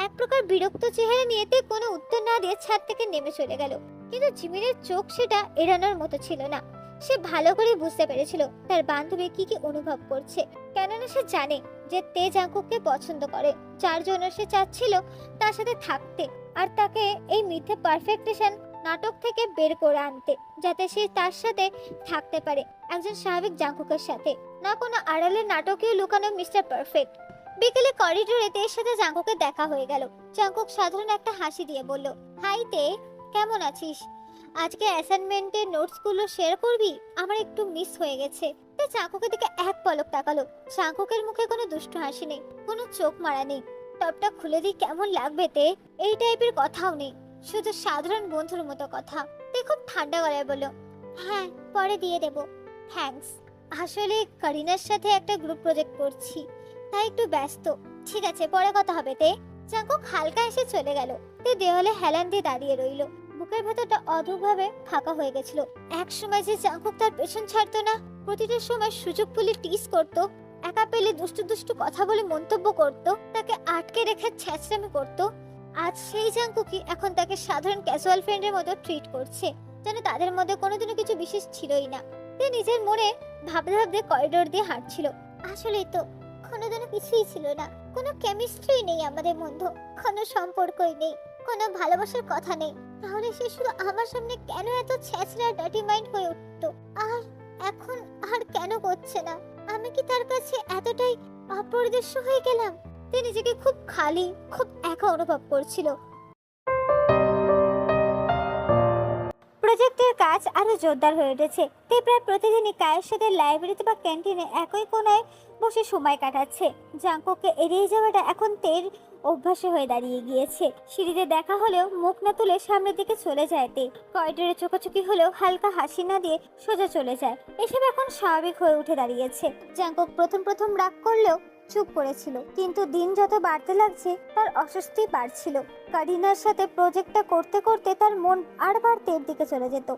এক প্রকার বিরক্ত চেহারা নিয়ে তে কোনো উত্তর না দিয়ে ছাদ থেকে নেমে চলে গেল। কিন্তু জিমিনের চোখ সেটা এড়ানোর মতো ছিল না। সে ভালো করে বুঝতে পেরেছিল তার বান্ধবী কি কি অনুভব করছে। কেননা সে জানে যে তে জাঙ্কুককে পছন্দ করে, যার জন্য সে চাচ্ছিল তার সাথে থাকতে, আর তাকে এই মিথ্যে পারফেকশন নাটক থেকে বের করে আনতে, যাতে সে তার সাথে থাকতে পারে একজন স্বাভাবিক জাঙ্কুকের সাথে, না কোনো আড়ালের নাটকীয় লুকানো মিস্টার পারফেক্ট। বিকেলে করিডোরে তের সাথে জাঙ্কুকের দেখা হয়ে গেল। জাঙ্কুক সাধারণ একটা হাসি দিয়ে বলল, হাই তে, কেমন আছিস? আজকে অ্যাসাইনমেন্টের নোটসগুলো শেয়ার করবি? আমার একটু মিস হয়ে গেছে। তে জাঙ্কুকের দিকে এক পলক তাকালো। জাঙ্কুকের মুখে কোনো দুষ্ট হাসি নেই, কোনো চোখ মারা নেই। টপটা খুলে দিই কেমন লাগবে তে? এই টাইপের কথাও নেই, শুধু সাধারণ বন্ধুর মতো কথা। তে খুব ঠান্ডা গলায় বলল, হ্যাঁ পরে দিয়ে দেব, থ্যাঙ্কস। আসলে করিনার সাথে একটা গ্রুপ প্রজেক্ট করছি, তাই একটু ব্যস্ত। ঠিক আছে, পরে কথা হবে তে। জাঙ্কুক হালকা এসে চলে গেল। তে দেওয়ালে হেলান দিয়ে দাঁড়িয়ে রইল। বুকের ভেতরটা অদ্ভুতভাবে ফাঁকা হয়ে গেছিল। এক সময় যে জাঙ্কুক তার পেছন ছাড়তো না, প্রতিটা সময় সুযোগ পেলে টিস করত, একা পেলে দুষ্টু দুষ্টু কথা বলে মন্তব্য করত, তাকে আটকে রেখে ছ্যাঁচড়ামি করত, আজ সেই জাঙ্কুকই এখন তাকে সাধারণ ক্যাজুয়াল ফ্রেন্ডের মতো ট্রিট করছে, যেন তাদের মধ্যে কোনোদিনও কিছু বিশেষ ছিলই না। সে নিজের মনে ভাবতে ভাবতে করিডোর দিয়ে হাঁটছিল। আসলেই তো কোনোদিনও কিছুই ছিল না, কোনো কেমিস্ট্রি নেই আমাদের মধ্যে, কোনো সম্পর্কই নেই, কোনো ভালোবাসার কথা নেই। তাহলে সে শুধু আমার সামনে কেন এত ছ্যাঁচড়া ডার্টি মাইন্ড হয়ে উঠতো? আর এখন আর কেন করছে না? আমি কি তার কাছে এতটাই অপরিদর্শ্য হয়ে গেলাম? সে নিজেকে খুব খালি, খুব একা অনুভব করছিল। প্রজেক্টের কাজ আরো জোরদার হয়ে উঠেছে। তে প্রায় প্রতিদিনই কায়ের সাথে লাইব্রেরিতে বা ক্যান্টিনে একই কোণায় বসে সময় কাটাচ্ছে। জাঙ্কুককে এড়িয়ে যাওয়াটা এখন তের অভ্যাসে হয়ে দাঁড়িয়ে গিয়েছে। সিঁড়িতে দেখা হলেও মুখ না তুলে সামনের দিকে চলে যায় তে। করিডোরে চোখাচোখি হলেও হালকা হাসি না দিয়ে সোজা চলে যায়। এসব এখন স্বাভাবিক হয়ে উঠে দাঁড়িয়েছে। জাঙ্কুক প্রথম প্রথম রাগ করলেও চুপ করেছিল, কিন্তু দিন যত বাড়তে লাগছে তার অস্বস্তি বাড়ছিল। কারিনার সাথে প্রজেক্টটা করতে করতে তার মন বারবার তের দিকে চলে যেত।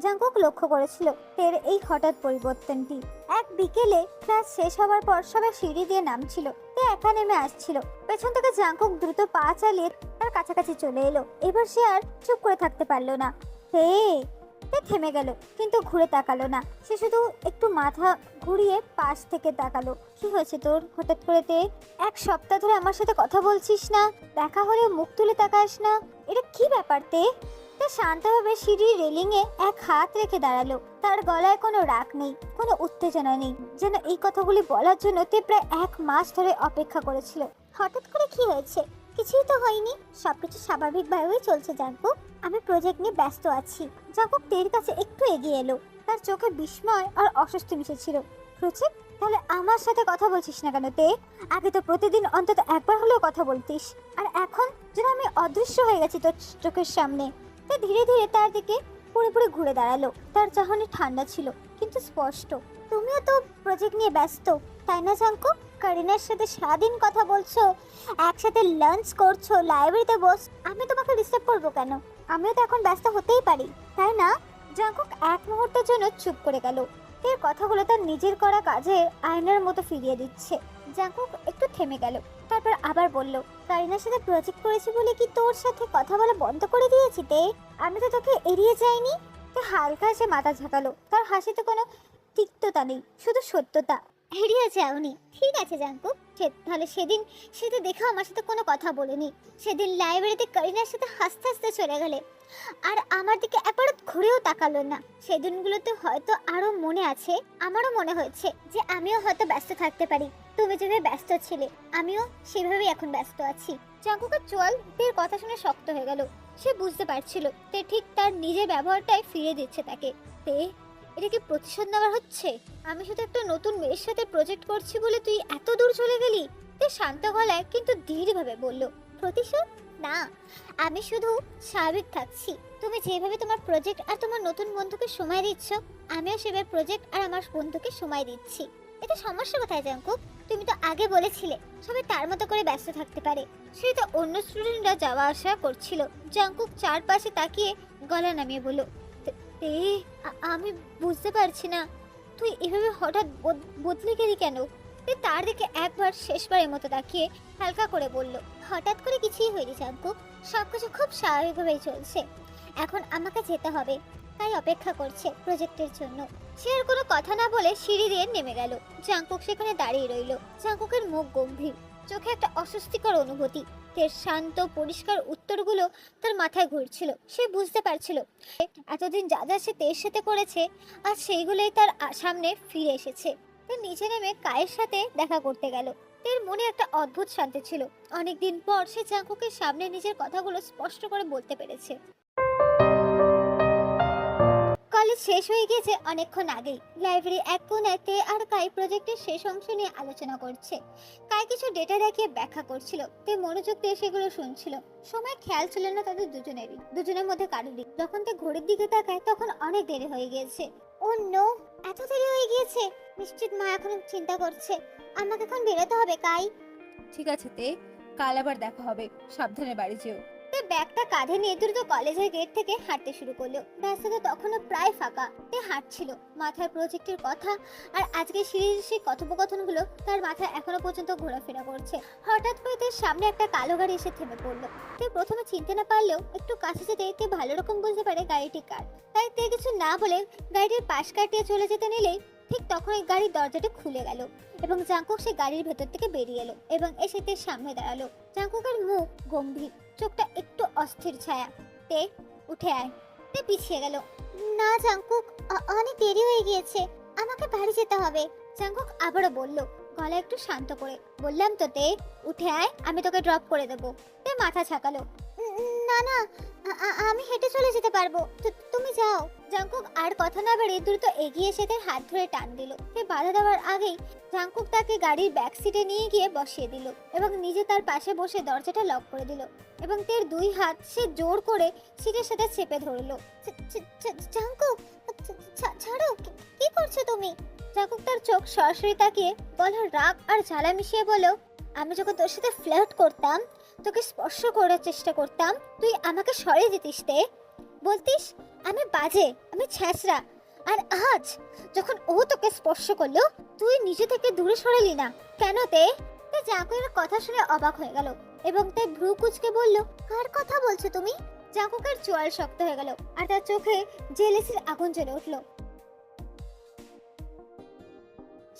জাঙ্কুক লক্ষ্য করেছিল তের এই হঠাৎ পরিবর্তনটি। এক বিকেলে ক্লাস শেষ হওয়ার পর সবাই সিঁড়ি দিয়ে নামছিল, তে একা নেমে আসছিল। পেছন থেকে জাঙ্কুক দ্রুত পা চালিয়ে তার কাছাকাছি চলে এলো। এবার সে আর চুপ করে থাকতে পারলো না। তে থেমে গেল, কিন্তু ঘুরে তাকালো না। সে শুধু একটু মাথা ঘুরিয়ে পাশ থেকে তাকালো। কি হয়েছে তোর হঠাৎ করে তে? এক সপ্তাহ ধরে আমার সাথে কথা বলছিস না, দেখা হলেও মুখ তুলে তাকাস না, এটা কি ব্যাপার তে? শান্তভাবে সিঁড়ির রেলিংয়ে এক হাত রেখে দাঁড়ালো। তার গলায় কোনো রাগ নেই, কোনো উত্তেজনা নেই, যেন এই কথাগুলি বলার জন্য তে প্রায় 1 মাস ধরে অপেক্ষা করেছিল। হঠাৎ করে কি হয়েছে? কিছুই তো হয়নি, সবকিছু স্বাভাবিকভাবেই চলছে জাঙ্কুক। আমি প্রজেক্ট নিয়ে ব্যস্ত আছি। জাঙ্কুক তের কাছে একটু এগিয়ে এলো। তার চোখে বিস্ময় আর অস্বস্তি মিশেছিল। প্রজেক্ট? তাহলে আমার সাথে কথা বলছিস না কেন তে? আগে তো প্রতিদিন অন্তত একবার হলেও কথা বলতিস, আর এখন যেন আমি অদৃশ্য হয়ে গেছি তোর চোখের সামনে। তে ধীরে ধীরে তার দিকে পুরোপুরি ঘুরে দাঁড়ালো। তার চাহনি ঠান্ডা ছিল কিন্তু স্পষ্ট। তুমিও তো প্রজেক্ট নিয়ে ব্যস্ত, তাই না জাঙ্কুক? কারিনার সাথে সারাদিন কথা বলছো, একসাথে লাঞ্চ করছো, লাইব্রেরিতে বস, আমি তোমাকে ডিস্টার্ব করবো কেন? আমিও তো এখন ব্যস্ত হতেই পারি, তাই না? জাঙ্কুক এক মুহূর্তের জন্য চুপ করে গেল। এর কথাগুলো তার নিজের করা কাজে আয়নার মতো ফিরিয়ে দিচ্ছে। জাঙ্কুক একটু থেমে গেল, তারপর আবার বলল, কারিনার সাথে প্রজেক্ট করেছি বলে কি তোর সাথে কথা বলা বন্ধ করে দিয়েছি তে? আমি তো তোকে এড়িয়ে যাইনি। তে হালকা সে মাথা ঝাঁকালো। তার হাসিতে কোনো তিক্ততা নেই, শুধু সত্যতা। এড়িয়ে যাওনি? ঠিক আছে জাঙ্কুক, তাহলে সেদিন সেটা দেখেও আমার সাথে কোনো কথা বলেনি। সেদিন লাইব্রেরিতে কারিনার সাথে হাসতে হাসতে চলে গেলে, আর আমার দিকে একবার ঘুরেও তাকালো না। সেদিনগুলোতে হয়তো আরো মনে আছে, আমারও মনে হয়েছে যে আমিও হয়তো ব্যস্ত থাকতে পারি। তুমি যেভাবে ব্যস্ত ছিলে, আমিও সেভাবেই এখন ব্যস্ত আছি। জাঙ্কুকের চোয়াল তের কথা শুনে শক্ত হয়ে গেল। সে বুঝতে পারছিল তে ঠিক তার নিজের ব্যবহারটাই ফিরে দিচ্ছে তাকে। তে, এটা কি প্রতিশোধ নেওয়ার হচ্ছে? আমি শুধু একটা নতুন মেয়ের সাথে প্রজেক্ট করছি বলে তুই এত দূর চলে গেলি? তে শান্ত গলায় কিন্তু দৃঢ়ভাবে বলল, প্রতিশোধ না, আমি শুধু স্বাভাবিক থাকছি। তুমি যেভাবে তোমার প্রজেক্ট আর তোমার নতুন বন্ধুকে সময় দিচ্ছ, আমিও সেভাবে প্রজেক্ট আর আমার বন্ধুকে সময় দিচ্ছি। এটা সমস্যা কোথায় জাঙ্কুক? তুমি তো আগে বলেছিলে সবাই তার মতো করে ব্যস্ত থাকতে পারে। সেই তো অন্য স্টুডেন্টরা যাওয়া আসা করছিল। জাঙ্কুক চারপাশে তাকিয়ে গলা নামিয়ে বলল, আমি বুঝতে পারছি না, তুই এভাবে হঠাৎ বদলে গেলি কেন? তার দিকে একবার শেষবারের মতো তাকিয়ে হালকা করে বলল, হঠাৎ করে কিছুই হয়নি জাঙ্কুক, সবকিছু খুব স্বাভাবিকভাবেই চলছে। এখন আমাকে যেতে হবে, তাই অপেক্ষা করছে প্রজেক্টের জন্য। সে আর কোনো কথা না বলে সিঁড়ি দিয়ে নেমে গেল। জাঙ্কুক সেখানে দাঁড়িয়ে রইল। জাঙ্কুকের মুখ গম্ভীর, চোখে একটা অস্বস্তিকর অনুভূতি। তের শান্ত পরিষ্কার উত্তরগুলো তার মাথায় ঘুরছিল। সে বুঝতে পারছিল এতদিন যা যা সে তের সাথে করেছে, আজ সেইগুলোই তার সামনে ফিরে এসেছে। তার নিচে নেমে কায়ের সাথে দেখা করতে গেল। তের মনে একটা অদ্ভুত শান্তি ছিল। অনেকদিন পর সে জাঙ্কুকের সামনে নিজের কথাগুলো স্পষ্ট করে বলতে পেরেছে। কলেজ শেষ হয়ে গেছে অনেকক্ষণ আগেই। লাইব্রেরি এক কোণায় তে আর কাই প্রজেক্টের শেষ অংশ নিয়ে আলোচনা করছে। কাই কিছু ডেটা দেখিয়ে ব্যাখ্যা করছিল, তে মনোযোগ দিয়ে সেগুলো শুনছিল। সময় খেয়াল ছিল না তাদের দুজনের মধ্যে কারোরই। যখন তে ঘড়ির দিকে তাকায় তখন অনেক দেরি হয়ে গিয়েছে। ও নো, এত দেরি হয়ে গিয়েছে। নিশ্চিত মা এখন চিন্তা করছে। আমাকে এখন বেরোতে হবে কাই। ঠিক আছে তে, কাল আবার দেখা হবে, সাবধানে বাড়ি যেও। তে ব্যাগটা কাঁধে নিয়ে দ্রুত কলেজের গেট থেকে হাঁটতে শুরু করলো। রাস্তাটা তখনও প্রায় ফাঁকা। তে হাঁটছিল, মাথায় প্রজেক্টের কথা আর আজকে সিরিজের সেই কথোপকথনগুলো তার মাথায় এখনো পর্যন্ত ঘোরাফেরা করছে। হঠাৎ করে তার সামনে একটা কালো গাড়ি এসে থেমে পড়লো। তে প্রথমে চিনতে না পারলেও একটু কাছে যেতে তে ভালো রকম বুঝতে পারে গাড়িটি কার। তাই তে কিছু না বলে গাড়িটির পাশ কাটিয়ে চলে যেতে নিলেই ঠিক তখনই গাড়ির দরজাটা খুলে গেল এবং জাঙ্কুক সে গাড়ির ভেতর থেকে বেরিয়ে এলো এবং এসে তের সামনে দাঁড়ালো। জাঙ্কুকের মুখ গম্ভীর, চোখটা একটু অস্থির ছায়া। তে উঠে আয়। তে পিছিয়ে গেল। না জাঙ্কুক, অনেক দেরি হয়ে গিয়েছে, আমাকে বাড়ি যেতে হবে। জাঙ্কুক আবারও বলল, গলা একটু শান্ত করে। বললাম তো তে, উঠে আয়, আমি তোকে ড্রপ করে দেবো। তে মাথা ছাকালো। না না, আমি হেঁটে চলে যেতে পারবো, তুমি যাও। জাঙ্কুক আর কথা না বেড়ে দ্রুত এগিয়ে এসে তার হাত ধরে টান দিল। তে বাধা দেওয়ার আগেই জাঙ্কুক তাকে গাড়ির ব্যাক সিটে নিয়ে গিয়ে বসিয়ে দিল এবং নিজে তার পাশে বসে দরজাটা লক করে দিল এবং তের দুই হাত সে জোর করে সিটের সাথে চেপে ধরলো। জাঙ্কুক, ছাড়ো, কি করছো তুমি? জাঙ্কুক তার চোখ সরাসরি তাকিয়ে গলার রাগ আর জ্বালা মিশিয়ে বলল, আমি যখন তোর সাথে ফ্লার্ট করতাম, তোকে স্পর্শ করার চেষ্টা করতাম, তুই আমাকে সরিয়ে দিতিস। তে বলতিস আমি বাজে, আমি ছ্যাঁচড়া। আর আজ যখন ও তোকে স্পর্শ করলো, তুই নিজে থেকে দূরে সরালি না কেন? তে জাঙ্কুকের কথা শুনে অবাক হয়ে গেল এবং তাই ভ্রু কুঁচকে বলল, কার কথা বলছো তুমি? জাঙ্কুকের চোয়াল শক্ত হয়ে গেল আর তার চোখে জেলেসির আগুন জ্বলে উঠল।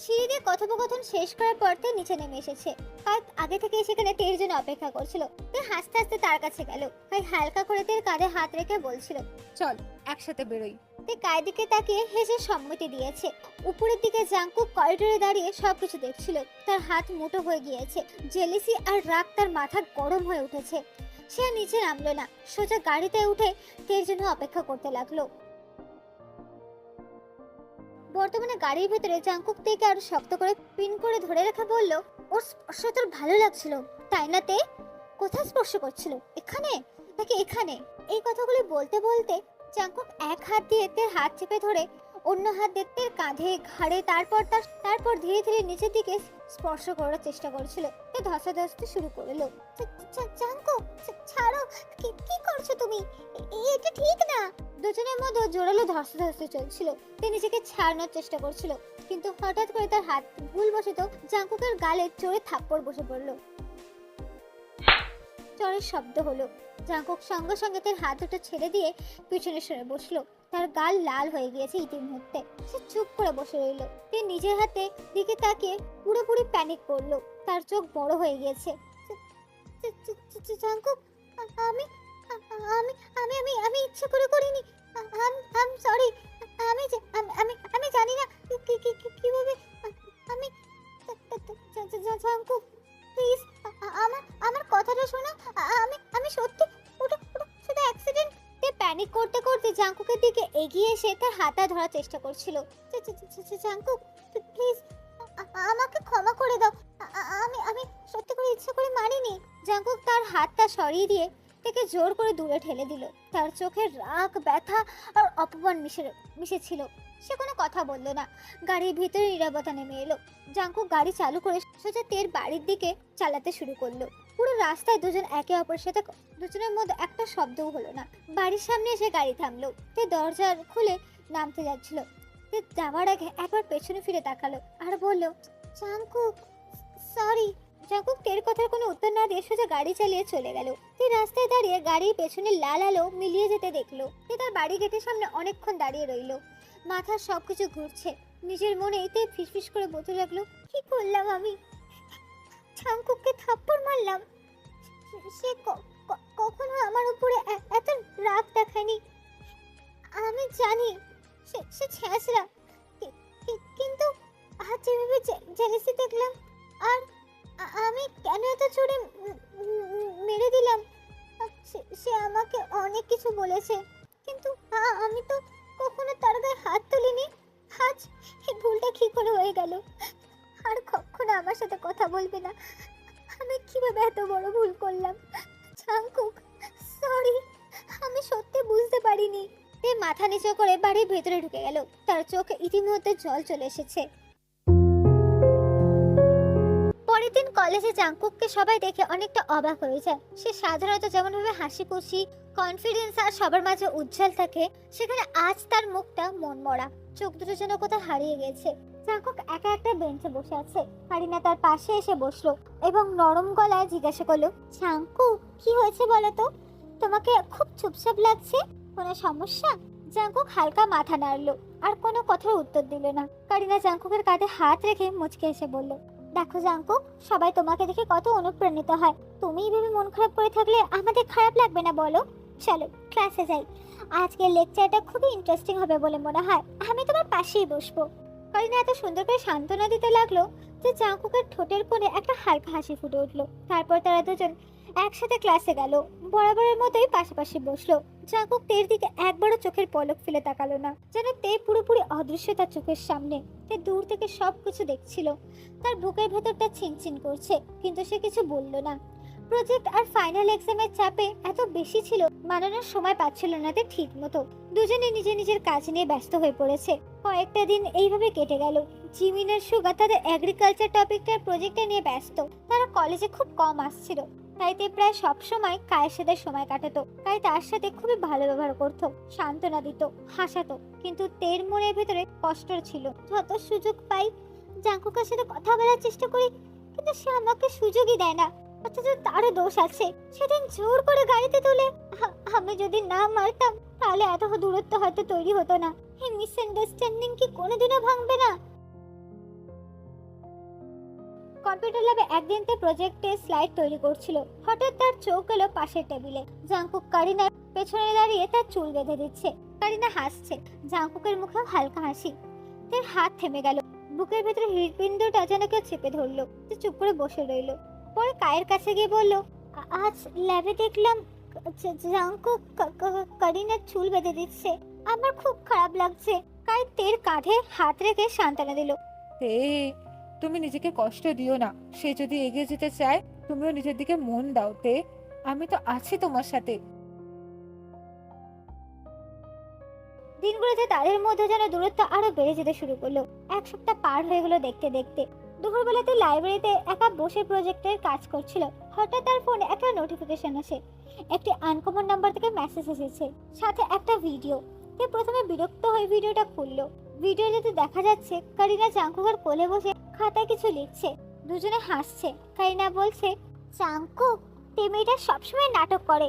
সিঁড়ি দিয়ে কথোপকথন শেষ করার পর তে নিচে নেমে এসেছে। কাই আগে থেকে সেখানে তের জন্য অপেক্ষা করছিল। তে হাসতে হাসতে তার কাছে গেল। কাই হালকা করে তের কাঁধে হাত রেখে বলছিল, চল একসাথে বেরোই। তে কাই দিকে তাকিয়ে হেসে সম্মতি দিয়েছে। উপরের দিকে জাঙ্কুক করিডোরে দাঁড়িয়ে সবকিছু দেখছিল। তার হাত মুঠো হয়ে গিয়েছে, জেলেসি আর রাগ তার মাথা গরম হয়ে উঠেছে। সে আর নিচে নামলো না, সোজা গাড়িতে উঠে তের জন্য অপেক্ষা করতে লাগলো। বর্তমানে গাড়ির ভেতরে জাঙ্কুক তেকে আরো শক্ত করে পিন করে ধরে রেখে বলল, ওর স্পর্শ তোর ভালো লাগছিল তাই না? তে কোথায় স্পর্শ করছিল? এখানে নাকি এখানে? এই কথাগুলি বলতে বলতে জাঙ্কুক এক হাত দিয়ে তের হাত চেপে ধরে অন্য হাত দিয়ে তের কাঁধে, ঘাড়ে, তারপর ধীরে ধীরে নিচের দিকে স্পর্শ করার চেষ্টা করছিল। তে ধস্তাধস্তি শুরু করলো। জাঙ্কুক, ছাড়ো, কি করছো তুমি? এটা ঠিক না। দুজনের মধ্যে জোরালো ধস্তাধস্তি চলছিল। তে নিজেকে ছাড়ানোর চেষ্টা করছিল, কিন্তু হঠাৎ করে তার হাত ভুলবশত জাঙ্কুকের গালে চড়ে থাপ্পড় বসে পড়ল। চড়ের শব্দ হলো। জাঙ্কুক সঙ্গে সঙ্গে তার হাত দুটো ছেড়ে দিয়ে পিছনে সরে বসলো। তার গাল লাল হয়ে গিয়েছে ইতিমধ্যে। সে চুপ করে বসে রইল। তে নিজের হাতে দিকে তাকিয়ে পুরোপুরি প্যানিক করলো। তার চোখ বড় হয়ে গিয়েছে। জাঙ্কুক, আমি আমি আমি আমি আমি ইচ্ছে করে করিনি। আম সরি। আমি জানি না কিভাবে। আমি জাঙ্কুক, প্লিজ আমার কথাটা শোনো। আমি সত্যি, ওটা শুধু অ্যাক্সিডেন্ট। তে প্যানিক করতে করতে জাঙ্কুকের দিকে এগিয়ে এসে তার হাতটা ধরার চেষ্টা করছিল। জাঙ্কুক, প্লিজ আমাকে ক্ষমা করে দাও। আমি সত্যি করে ইচ্ছে করে মারিনি। জাঙ্কুক তার হাতটা সরিয়ে দিয়ে তাকে জোর করে দূরে ঠেলে দিল। তার চোখে রাগ, ব্যথা আর অপমান মিশেছিল। সে কোনো কথা বলল না। গাড়ির ভিতরে নীরবতা নেমে এলো। জাঙ্কুক গাড়ি চালু করে সোজা তের বাড়ির দিকে চালাতে শুরু করলো। পুরো রাস্তায় দুজন একে অপরের সাথে, দুজনের মধ্যে একটা শব্দও হলো না। বাড়ির সামনে এসে গাড়ি থামলো। তে দরজা খুলে নামতে যাচ্ছিল। তে যাওয়ার আগে একবার পেছনে ফিরে তাকালো আর বলল, জাঙ্কুক, সরি। জাঙ্কুক তের কথার কোনো উত্তর না দিয়ে সোজা গাড়ি চালিয়ে চলে গেল। তে রাস্তায় দাঁড়িয়ে গাড়ির পেছনে লাল আলো মিলিয়ে যেতে দেখলো। তে তার বাড়ি গেটের সামনে অনেকক্ষণ দাঁড়িয়ে রইলো। মাথার সবকিছু ঘুরছে। নিজের মনে এতে ফিসফিস করে বলতে লাগলো, কি করলাম আমি? জাঙ্কুককে থাপ্পড় মারলাম। সে কখনো আমার উপরে এত রাগ দেখায়নি। আমি জানি সে ছ্যাঁচড়া, কিন্তু আজ যেভাবে জেলেসি দেখলাম আর আমি কেন এত জোরে মেরে দিলাম? সে আমাকে অনেক কিছু বলেছে, কিন্তু আমি তো কখনো তার গায়ে হাত তুলিনি। আজ এই ভুলটা কি করে হয়ে গেল? আর কখনো আমার সাথে কথা বলবে না। আমি কিভাবে এত বড় ভুল করলাম? জাঙ্কুক, সরি, আমি সত্যি বুঝতে পারিনি। সে মাথা নিচু করে বাড়ির ভেতরে ঢুকে গেল। তার চোখে ইতিমধ্যে জল চলে এসেছে। পরের দিন কলেজে জাঙ্কুককে সবাই দেখে অনেকটা অবাক হয়ে যায়। সে সাধারণত যেমনভাবে হাসি খুশি, কনফিডেন্স আর সবার মাঝে উজ্জ্বল থাকে, সেখানে আজ তার মুখটা মনমরা, চোখ দুটো যেন কোথাও হারিয়ে গেছে। জাঙ্কুক একা একটা বেঞ্চে বসে আছে। কারিনা তার পাশে এসে বসলো এবং নরম গলায় জিজ্ঞাসা করলো, জাঙ্কুক, কি হয়েছে বলো তো? তোমাকে খুব চুপচাপ লাগছে, কোনো সমস্যা? জাঙ্কুক হালকা মাথা নাড়লো আর কোনো কথার উত্তর দিল না। কারিনা জাঙ্কুকের কাঁধে হাত রেখে মুচকে এসে বলল, দেখো জাঙ্কুক, সবাই তোমাকে দেখে কত অনুপ্রাণিত হয়। তুমি এইভাবে মন খারাপ করে থাকলে আমাদের খারাপ লাগবে না বলো? চলো ক্লাসে যাই। আজকের লেকচারটা খুবই ইন্টারেস্টিং হবে বলে মনে হয়। আমি তোমার পাশেই বসবো। কারিনা এত সুন্দর করে সান্ত্বনা দিতে লাগলো যে জাঙ্কুকের ঠোঁটের কোণে একটা হালকা হাসি ফুটে উঠলো। তারপর তারা দুজন একসাথে ক্লাসে গেল। বরাবরের মতোই পাশাপাশি বসলো। জাঙ্কুক তের দিকে একবারও চোখের পলক ফেলে তাকালো না, যেন তে পুরোপুরি অদৃশ্য তার চোখের সামনে। তে দূর থেকে সবকিছু দেখছিল। তার বুকের ভেতরটা ছিনছিন করছে, কিন্তু সে কিছু বলল না। প্রজেক্ট আর ফাইনাল এক্সামের চাপে এত বেশি ছিল, মানানোর সময় পাচ্ছিল না তে ঠিক মতো। দুজনে নিজের নিজের কাজ নিয়ে ব্যস্ত হয়ে পড়েছে। কয়েকটা দিন এইভাবে কেটে গেল। জিমিন আর সুগা তাদের এগ্রিকালচার টপিকটার প্রজেক্টটা নিয়ে ব্যস্ত। তারা কলেজে খুব কম আসছিল, তাই তে প্রায় সব সময় কায়ের সাথে সময় কাটাতো। তাই তার সাথে খুবই ভালো ব্যবহার করতো, সান্ত্বনা দিত, হাসাতো। কিন্তু তের মনের ভেতরে কষ্ট ছিল। যত সুযোগ পাই জাঙ্কুকের সাথে কথা বলার চেষ্টা করি, কিন্তু সে আমাকে সুযোগই দেয় না। অথচ তারও দোষ আছে। সেদিন জোর করে গাড়িতে তুলে আমি যদি না মারতাম তাহলে এত দূরত্ব হয়তো তৈরি হতো না। এই মিসআন্ডারস্ট্যান্ডিং কি কোনোদিনও ভাঙবে না? কম্পিউটার ল্যাবে একদিন তে প্রজেক্টে স্লাইড তৈরি করছিল। হঠাৎ তার চোখ গেল পাশের টেবিলে। জাঙ্কুক কারিনার পেছনে দাঁড়িয়ে তার চুল বেঁধে দিচ্ছে। কারিনা হাসছে, জাঙ্কুকের মুখে হালকা হাসি। তার হাত থেমে গেল। বুকের ভেতরে হৃৎপিণ্ডটা যেন কেউ চেপে ধরলো। সে চুপ করে বসে রইল। পরে কায়ের কাছে গিয়ে বলল, আজ ল্যাবে দেখলাম জাঙ্কুক কারিনার চুল বেঁধে দিচ্ছে। আমার খুব খারাপ লাগছে। কায়ের তের কাঁধে হাত রেখে সান্ত্বনা দিল। তে, তুমি নিজেকে কষ্ট দিও না। সে যদি এগিয়ে যেতে চায়, তুমিও নিজের দিকে মন দাও তে। আমি তো আছি তোমার সাথে। দিনগুলোতে তাদের মধ্যে যেন দূরত্ব আরো বেড়ে যেতে শুরু করলো। এক সপ্তাহ পার হয়ে গেলো দেখতে দেখতে। দুপুরবেলাতে লাইব্রেরিতে একা বসে প্রজেক্টের কাজ করছিল। হঠাৎ তার ফোনে একটা নোটিফিকেশন আসে। একটি আনকমন নাম্বার থেকে মেসেজ এসেছে, সাথে একটা ভিডিও। সে প্রথমে বিরক্ত হয়ে ভিডিওটা খুললো। ভিডিওতে দেখা যাচ্ছে কারিনা জাঙ্কুকের কোলে বসে খাতায় কিছু লিখছে। দুজনে হাসছে। কারিনা বলছে, জাঙ্কুক, এই মেয়েটা সবসময় নাটক করে।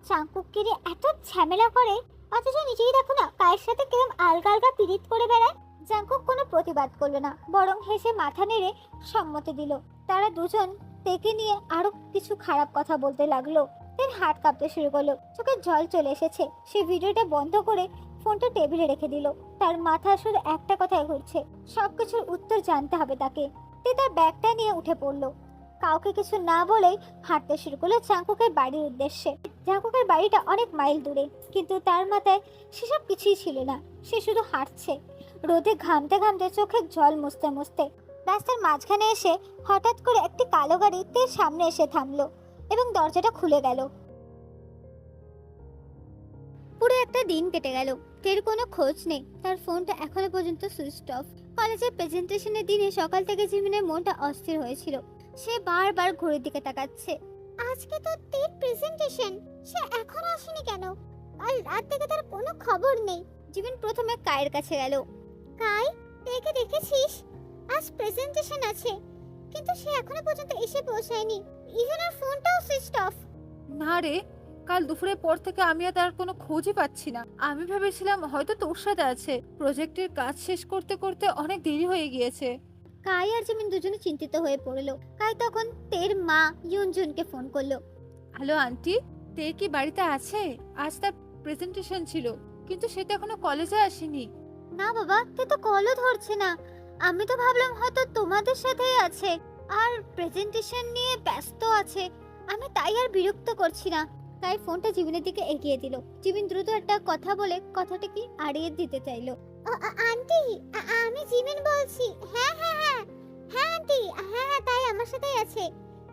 জাঙ্কুককে নিয়ে এত ঝামেলা করে, অথচ নিজেই দেখো না কায়ের সাথে কিরম আলগা আলগা পীড়িত করে বেড়ায়। জাঙ্কুক কোনো প্রতিবাদ করলো না, বরং হেসে মাথা নেড়ে সম্মতি দিল। তারা দুজন তেকে নিয়ে আরো কিছু খারাপ কথা বলতে লাগলো। তের হাত কাঁপতে শুরু করলো, চোখে জল চলে এসেছে। সে ভিডিওটা বন্ধ করে ফোনটা টেবিলে রেখে দিল। তার মাথা শুধু একটা কথাই ঘুরছে, সবকিছুর উত্তর জানতে হবে তাকে। তে তার ব্যাগটা নিয়ে উঠে পড়লো। কাউকে কিছু না বলেই হাঁটতে শুরু করলো জাঙ্কুকের বাড়ির উদ্দেশ্যে। জাঙ্কুকের বাড়িটা অনেক মাইল দূরে, কিন্তু তার মাথায় সেসব কিছুই ছিল না। সে শুধু হাঁটছে, রোদে ঘামতে ঘামতে চোখের জল মুছতে মুছতে। রাস্তার মাঝখানে এসে হঠাৎ করে একটি কালো গাড়ি তের সামনে এসে থামলো এবং দরজাটা খুলে গেল। পুরো একটা দিন কেটে গেল। তের কোনো খোঁজ নেই। তার ফোনটা এখনো পর্যন্ত সুইচ অফ। কলেজের প্রেজেন্টেশনের দিনে সকাল থেকে জিমিনের মনটা অস্থির হয়েছিল। সে বারবার ঘড়ির দিকে তাকাচ্ছে। আজকে তো তের প্রেজেন্টেশন, সে এখনো আসেনি কেন? কাল রাত থেকে তার কোনো খবর নেই। জিমিন প্রথমে কায়ের কাছে গেল। কাই, তেকে দেখেছিস? আজ প্রেজেন্টেশন আছে, কিন্তু সে এখনো পর্যন্ত এসে পৌঁছায়নি। ইভেন ওর ফোনটাও সুইচ অফ। না রে, কাল দুপুরের পর থেকে আমি আর তার কোনো খোঁজই পাচ্ছি না। আমি ভেবেছিলাম হয়তো তোর সাথে আছে। প্রজেক্টের কাজ শেষ করতে করতে অনেক দেরি হয়ে গিয়েছে। কাই আর জিমিন দুজনে চিন্তিত হয়ে পড়লো। কাই তখন তের মা ইউনজুনকে ফোন করলো। হ্যালো আন্টি, তে কি বাড়িতে আছে? আজ তার প্রেজেন্টেশন ছিল, কিন্তু সে তো এখনো কলেজে আসেনি। না বাবা, তে তো কলও ধরছে না। আমি তো ভাবলাম হয়তো তোমাদের সাথেই আছে। আর প্রেজেন্টেশন নিয়ে ব্যস্ত আছে, আমি তাই আর বিরক্ত করছি না। তাই ফোনটা জিমিনের দিকে এগিয়ে দিল। জিমিন দ্রুত একটা কথা বলে কথাটা কি আড়িয়ে দিতে চাইলো। আন্টি, আমি জিমিন বলছি। হ্যাঁ হ্যাঁ হ্যাঁ হ্যাঁ আন্টি, হ্যাঁ হ্যাঁ তাই আমার সাথেই আছে।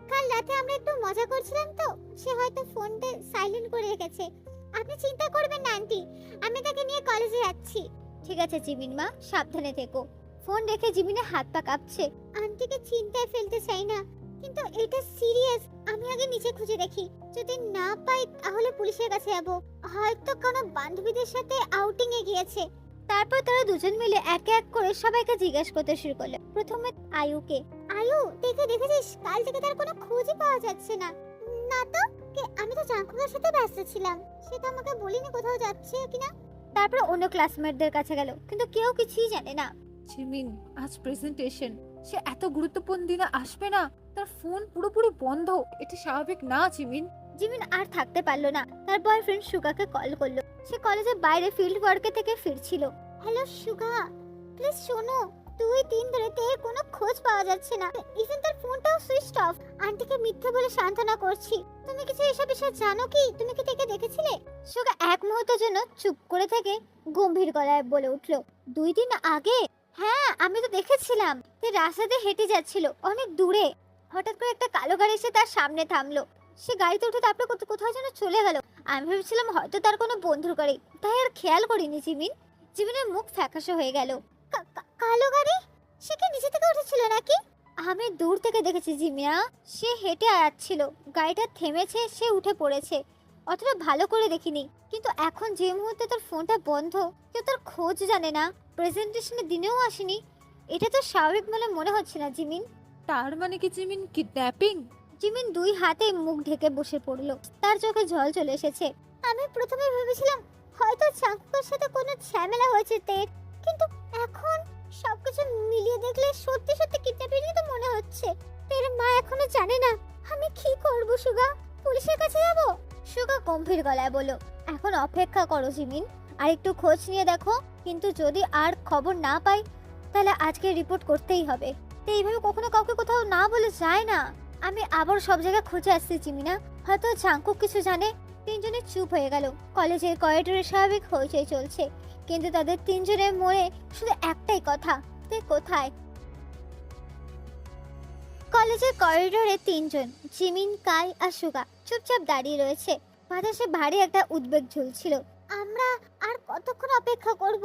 কাল রাতে আমরা একটু মজা করছিলাম তো, সে হয়তো ফোনটা সাইলেন্ট করে রেখেছে। আপনি চিন্তা করবেন না আন্টি, আমি তাকে নিয়ে কলেজে যাচ্ছি। ঠিক আছে জিমিন মা, সাবধানে থেকো। ফোন রেখে জিমিনের হাত পা কাঁপছে। আন্টিকে চিন্তায় ফেলতে চাই না, কিন্তু এটা সিরিয়াস। আমি আগে নিচে খুঁজে দেখি, যদি না পাই তাহলে পুলিশের কাছে যাব। হয়তো কোনো বান্ধবীদের সাথে আউটিং এ গিয়েছে। তারপর তারা দুজন মিলে এক এক করে সবাইকে জিজ্ঞেস করতে শুরু করলো। প্রথমে আয়ুকে। আয়ু, দেখেছিস কাল থেকে তার কোনো খোঁজই পাওয়া যাচ্ছে না। না তো, আমি তো জাঙ্কুকের সাথে ব্যস্ত ছিলাম, সেটা আমাকে বলিনি কোথাও যাচ্ছে কিনা। তারপর অন্য ক্লাসমেটদের কাছে গেল, কিন্তু কেউ কিছুই জানে না। জিমিন আজ প্রেজেন্টেশন, সে এত গুরুত্বপূর্ণ দিনে আসবে না, তার ফোন পুরোপুরি বন্ধ। এটা স্বাভাবিক না জিমিন। জিমিন আর থাকতে পারলো না, তার বয়ফ্রেন্ড সুগাকে কল করলো। সে কলেজের বাইরে ফিল্ড ওয়ার্কে থেকে ফিরছিল। হ্যালো সুগা, প্লিজ শোনো, 2-3 ধরে এর কোনো খোঁজ পাওয়া যাচ্ছে না। ইভেন তার ফোনটাও সুইচড অফ। আন্টিকে মিথ্যে বলে সান্ত্বনা করছি। তুমি কিছু এসব বিষয়ে জানো কি? তুমি কি তাকে দেখেছিলে? সুগা এক মুহূর্তের জন্য চুপ করে থেকে গম্ভীর গলায় বলে উঠলো, 2 দিন আগে? হ্যাঁ, আমি তো দেখেছিলাম। সে রাস্তাতে হেঁটে যাচ্ছিল অনেক দূরে। হঠাৎ করে একটা কালো গাড়ি এসে তার সামনে থামলো। সে গাড়িতে উঠে তারপর কোথাও যেন চলে গেল। আমি ভেবেছিলাম হয়তো তার কোনো বন্ধুর গাড়ি, তাই আর খেয়াল করিনি। জিমিনের মুখ ফ্যাকাশে হয়ে গেল। কালো গাড়ি? সে কি নিচে থেকে উঠেছিল নাকি? আমি দূর থেকে দেখেছি জিমিয়া, সে হেঁটে আসছিল, গাড়িটা থেমেছে, সে উঠে পড়েছে। অতটা ভালো করে দেখিনি, কিন্তু এখন যে মুহূর্তে তার ফোনটা বন্ধ, কেউ তার খোঁজ জানে না, প্রেজেন্টেশনের দিনেও আসেনি, এটা তো স্বাভাবিক বলে মনে হচ্ছে না জিমিন। তার মানে কি জিমিন কিডন্যাপিং? জিমিন 2 হাতে মুখ ঢেকে বসে পড়ল। তার চোখে জল চলে এসেছে। আমি প্রথমে ভেবেছিলাম হয়তো চাঙ্কুকের সাথে কোনো ঝামেলা হয়েছে তের, কিন্তু এখন সবকিছু মিলিয়ে দেখলে সত্যি সত্যি কিডন্যাপিংই তো মনে হচ্ছে। তের মা এখনো জানে না। আমি কি করব সুগা? পুলিশের কাছে যাব? সুগা গম্ভীর গলায় বলল, এখন অপেক্ষা করো জিমিন, আর একটু খোঁজ নিয়ে দেখো। কিন্তু যদি আর খবর না পাই তাহলে আজকে রিপোর্ট করতেই হবে। তো এইভাবে কখনো কাউকে কোথাও না বলে যায় না। আমি আবার সব জায়গায় খুঁজে আসছি জিমিনা, হয়তো জাঙ্কুক কিছু জানে। তিনজনে চুপ হয়ে গেল। কলেজের করিডোরে স্বাভাবিক হইচই চলছে, কিন্তু তাদের তিনজনের মনে শুধু একটাই কথা, তে কোথায়? কলেজের করিডোরে তিনজন, জিমিন, কাই আর সুগা চুপচাপ দাঁড়িয়ে রয়েছে। বাতাসে ভারী একটা উদ্বেগ ঝুলছিল। আমরা আর কতক্ষণ অপেক্ষা করব?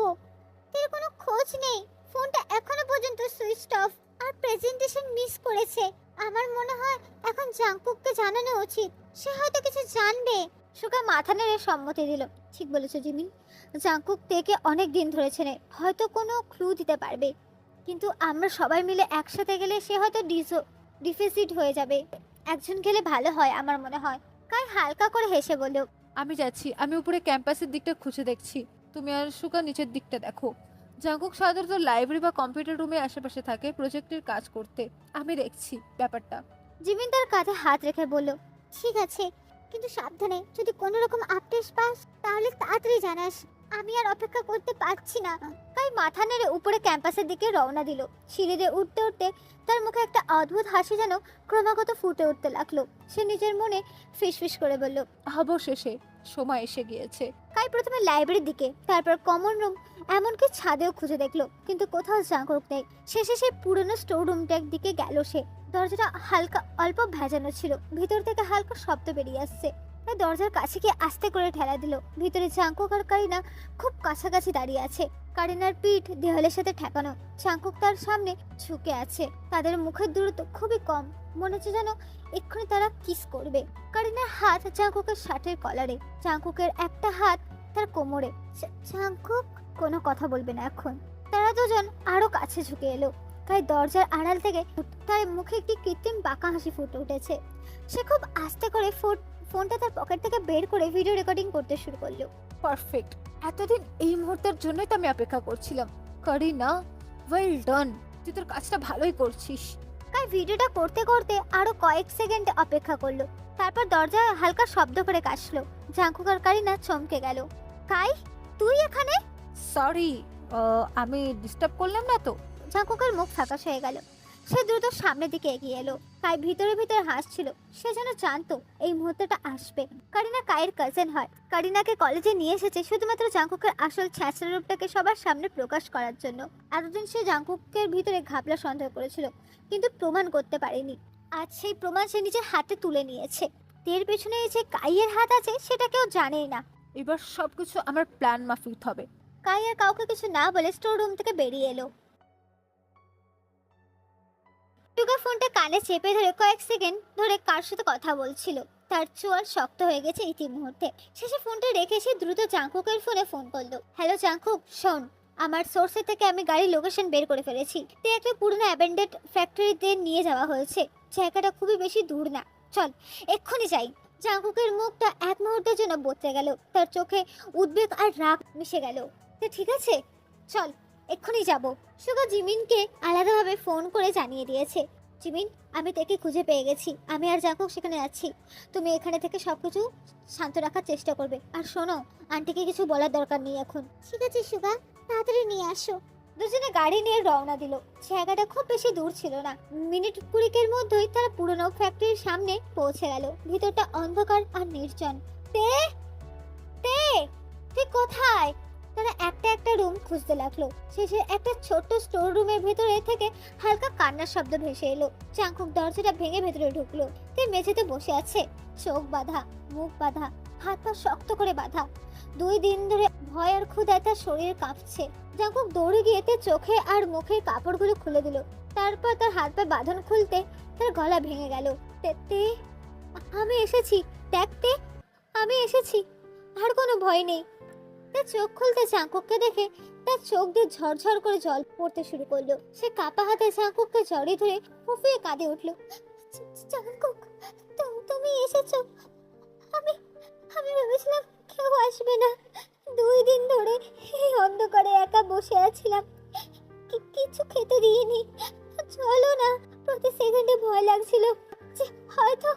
এর কোনো খোঁজ নেই, ফোনটা এখনো পর্যন্ত সুইচড অফ, আর প্রেজেন্টেশন মিস করেছে। আমার মনে হয় এখন জাঙ্কুককে জানানো উচিত, সে হয়তো কিছু জানবে। সুগা মাথা নেড়ে সম্মতি দিল। ঠিক বলেছো জিমিন, জাঙ্কুক তেকে অনেক দিন ধরে চেনে, হয়তো কোনো ক্লু দিতে পারবে। কিন্তু আমরা সবাই মিলে একসাথে গেলে সে হয়তো ডিফিসিট হয়ে যাবে। একজন গেলে ভালো হয় আমার মনে হয়। কাই হালকা করে হেসে বলল, আমি যাচ্ছি, আমি উপরে ক্যাম্পাসের দিকটা খুঁজে দেখছি, তুমি আর সুকা নিচের দিকটা দেখো। জাঙ্কুক সাধারণত লাইব্রেরি বা কম্পিউটার রুমে আশেপাশে থাকে প্রজেক্টের কাজ করতে। আমি দেখছি ব্যাপারটা। জিমিন তার কাঁধে হাত রেখে বলল, ঠিক আছে, কিন্তু সাবধানে, যদি কোনো রকম আপডেট পাস তাহলে তাড়াতাড়ি জানাস। আমি আর অপেক্ষা করতে পারছি না। কাই মাথা নেড়ে উপরে ক্যাম্পাসের দিকে রওনা দিল। সিঁড়ি দিয়ে উঠতে উঠতে তার মুখে একটা অদ্ভুত হাসি যেন ক্রমাগত ফুটে উঠতে লাগলো। সে নিজের মনে ফিসফিস করে বলল, অবশেষে সময় এসে গিয়েছে। কাই প্রথমে লাইব্রেরির দিকে, তারপর কমন রুম, এমনকি ছাদেও খুঁজে দেখলো, কিন্তু কোথাও জাঙ্কুক নেই। শেষে সেই পুরনো স্টোর রুমটার দিকে গেল সে। দরজাটা হালকা অল্প ভেজানো ছিল, ভিতর থেকে হালকা শব্দ বেরিয়ে আসছে। তাই দরজার কাছে গিয়ে আস্তে করে ঠেলা দিল। ভিতরে জাঙ্কুক আর কারিনা খুব কাছাকাছি দাঁড়িয়ে আছে। কারিনার পিঠ দেওয়ালের সাথে ঠেকানো, জাঙ্কুক তার সামনে ঝুঁকে আছে। তাদের মুখের দূরত্ব খুবই কম, মনে হচ্ছে যেন এক্ষুনি তারা কিস করবে। কারিনার হাত জাঙ্কুকের শার্টের কলারে, জাঙ্কুকের একটা হাত তার কোমরে। জাঙ্কুক কোনো কথা বলবে না এখন। তারা দুজন আরো কাছে ঝুঁকে এলো। তাই দরজার আড়াল থেকে তার মুখে একটি কৃত্রিম বাঁকা হাসি ফুটে উঠেছে। সে খুব আস্তে করে ফোনটা তার পকেট থেকে বের করে ভিডিও রেকর্ডিং করতে শুরু করলো। পারফেক্ট, এতদিন এই মুহূর্তের জন্যই তো আমি অপেক্ষা করছিলাম। কারিনা, ওয়েল ডান, তুই তোর কাজটা ভালোই করছিস। কাই ভিডিওটা করতে করতে আরো কয়েক সেকেন্ড অপেক্ষা করলো। তারপর দরজা হালকা শব্দ করে কাশলো। জাঙ্কুক আর কারিনা চমকে গেল। কাই, তুই এখানে? সরি, আমি ডিস্টার্ব করলাম না তো? জাঙ্কুকের মুখ ফ্যাকাশ হয়ে গেল। সে দ্রুত সামনের দিকে এগিয়ে এলো। কাই ভিতরে ভিতরে হাসছিল। সে যেন জানতো এই মুহূর্তটা আসবে। কারিনা কায়ের কাজিন হয়। কারিনাকে কলেজে নিয়ে এসেছে শুধুমাত্র জাংকুকের আসল ছ্যাঁচড়া রূপটাকে সবার সামনে প্রকাশ করার জন্য। এতদিন সে জাংকুকের ভিতরে ঘাবলা সন্দেহ করেছিল, কিন্তু প্রমাণ করতে পারেনি। আজ সেই প্রমাণ সে নিজের হাতে তুলে নিয়েছে। এর পেছনে যে কাইয়ের হাত আছে সেটা কেউ জানেই না। এবার সবকিছু আমার প্ল্যান মাফিক হবে। কাই আর কাউকে কিছু না বলে স্টোর রুম থেকে বেরিয়ে এলো। টুকা ফোনটা কানে চেপে ধরে কয়েক সেকেন্ড ধরে কার সাথে কথা বলছিল। তার চোয়াল শক্ত হয়ে গেছে ইতিমধ্যে। শেষে ফোনটা রেখে সে দ্রুত জাংকুকের ফোনে ফোন করলো। হ্যালো জাংকুক, শোন, আমার সোর্সের থেকে আমি গাড়ির লোকেশন বের করে ফেলেছি। তে একটা পুরনো অ্যাবেন্ডেড ফ্যাক্টরিতে নিয়ে যাওয়া হয়েছে। জায়গাটা খুবই বেশি দূর না, চল এক্ষুনি যাই। জাংকুকের মুখটা এক মুহূর্তের জন্য বদলে গেল। তার চোখে উদ্বেগ আর রাগ মিশে গেল। তো ঠিক আছে, চল এক্ষুনি যাব। সুগা জিমিনকে আলাদাভাবে ফোন করে জানিয়ে দিয়েছে, জিমিন আমি তাকে খুঁজে পেয়ে গেছি। আমি আর জাংকুক সেখানে যাচ্ছি। তুমি এখানে থেকে সবকিছু শান্ত রাখার চেষ্টা করবে। আর শোনো, আন্টিকে কিছু বলার দরকার নেই এখন। ঠিক আছে সুগা, তাড়াতাড়ি নিয়ে আসো। দুজনে গাড়ি নিয়ে রওনা দিল। জায়গাটা খুব বেশি দূর ছিল না। মিনিট কুড়িকের মধ্যেই তারা পুরনো ফ্যাক্টরির সামনে পৌঁছে গেল। ভিতরটা অন্ধকার আর নির্জন। তে তে তুই কোথায়? তারা একটা একটা রুম খুঁজতে লাগলো। শেষে একটা ছোট্ট স্টোর রুমের ভেতরে থেকে হালকা কান্নার শব্দ ভেসে এলো। জাংকুক দরজাটা ভেঙে ভেতরে ঢুকলো। তে মেঝেতে বসে আছে, চোখ বাঁধা, মুখ বাঁধা, হাত পা শক্ত করে বাঁধা। 2 দিন ধরে ভয় আর ক্ষুধায় তার শরীর কাঁপছে। জাংকুক দৌড়ে গিয়ে তার চোখে আর মুখের কাপড়গুলো খুলে দিল। তারপর তার হাত পা বাঁধন খুলতে তার গলা ভেঙে গেল। তে আমি এসেছি, দেখতে আমি এসেছি, আর কোনো ভয় নেই। তার চোখ খুলতে জাংকুককে দেখে তার চোখ দিয়ে ঝরঝর করে জল পড়তে শুরু করলো। সে কাপা হাতে জাংকুককে জড়িয়ে ধরে ফুঁফিয়ে কাঁদে উঠলো। জাংকুক, তুমি এসেছো। আমি আমি ভেবেছিলাম কেউ আসবে না। 2 দিন ধরে এই অন্ধকারে একা বসে আছিলাম, কিছু খেতে দিইনি। চলো না, প্রতি সেকেন্ডে ভয় লাগছিল যে হয়তো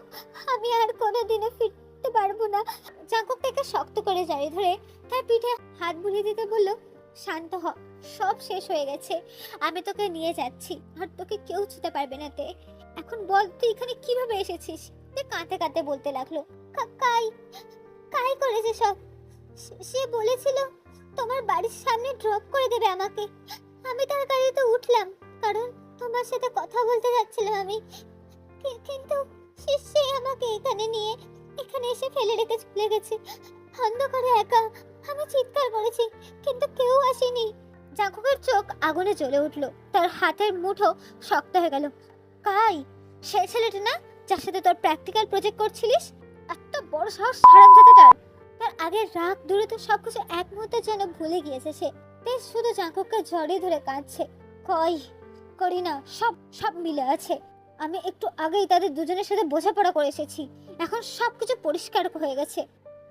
আমি আর কোনোদিনও ফিরতে পারবো না। জাংকুক তাকে শক্ত করে জড়িয়ে ধরে তার পিঠে হাত বুলিয়ে দিতে বলল, শান্ত হ, সব শেষ হয়ে গেছে। আমি তোকে নিয়ে যাচ্ছি, আর তোকে কেউ ছুতে পারবে না। তে এখন বল তুই এখানে কিভাবে এসেছিস? তে কাঁদতে কাঁদতে বলতে লাগলো, কাই কাই করেছে সব। সে বলেছিল তোমার বাড়ির সামনে ড্রপ করে দেবে আমাকে। আমি তার গাড়িতে উঠলাম কারণ তোমার সাথে কথা বলতে যাচ্ছিলাম আমি। কিন্তু সে আমাকে এখানে এসে ফেলে রেখে চলে গেছে। অন্ধকারে একা আমি চিৎকার করেছি, কিন্তু কেউ আসেনি। জাংকুকের চোখ আগুনে জ্বলে উঠলো। তার হাতের মুঠো শক্ত হয়ে গেল। কাই, সে ছেলেটা না যার সাথে তোর প্র্যাকটিক্যাল প্রজেক্ট করছিলিস? এত বড় সাহস হারামজাদাটার! তার আগের রাগ দূরত্ব সবকিছু এক মুহূর্তের জন্য ভুলে গিয়েছে সে। বেশ শুধু জাংকুককে জড়িয়ে ধরে কাঁদছে। কই করিনা, সব মিলে আছে। আমি একটু আগেই তাদের দুজনের সাথে বোঝাপড়া করে এসেছি। এখন সবকিছু পরিষ্কার হয়ে গেছে।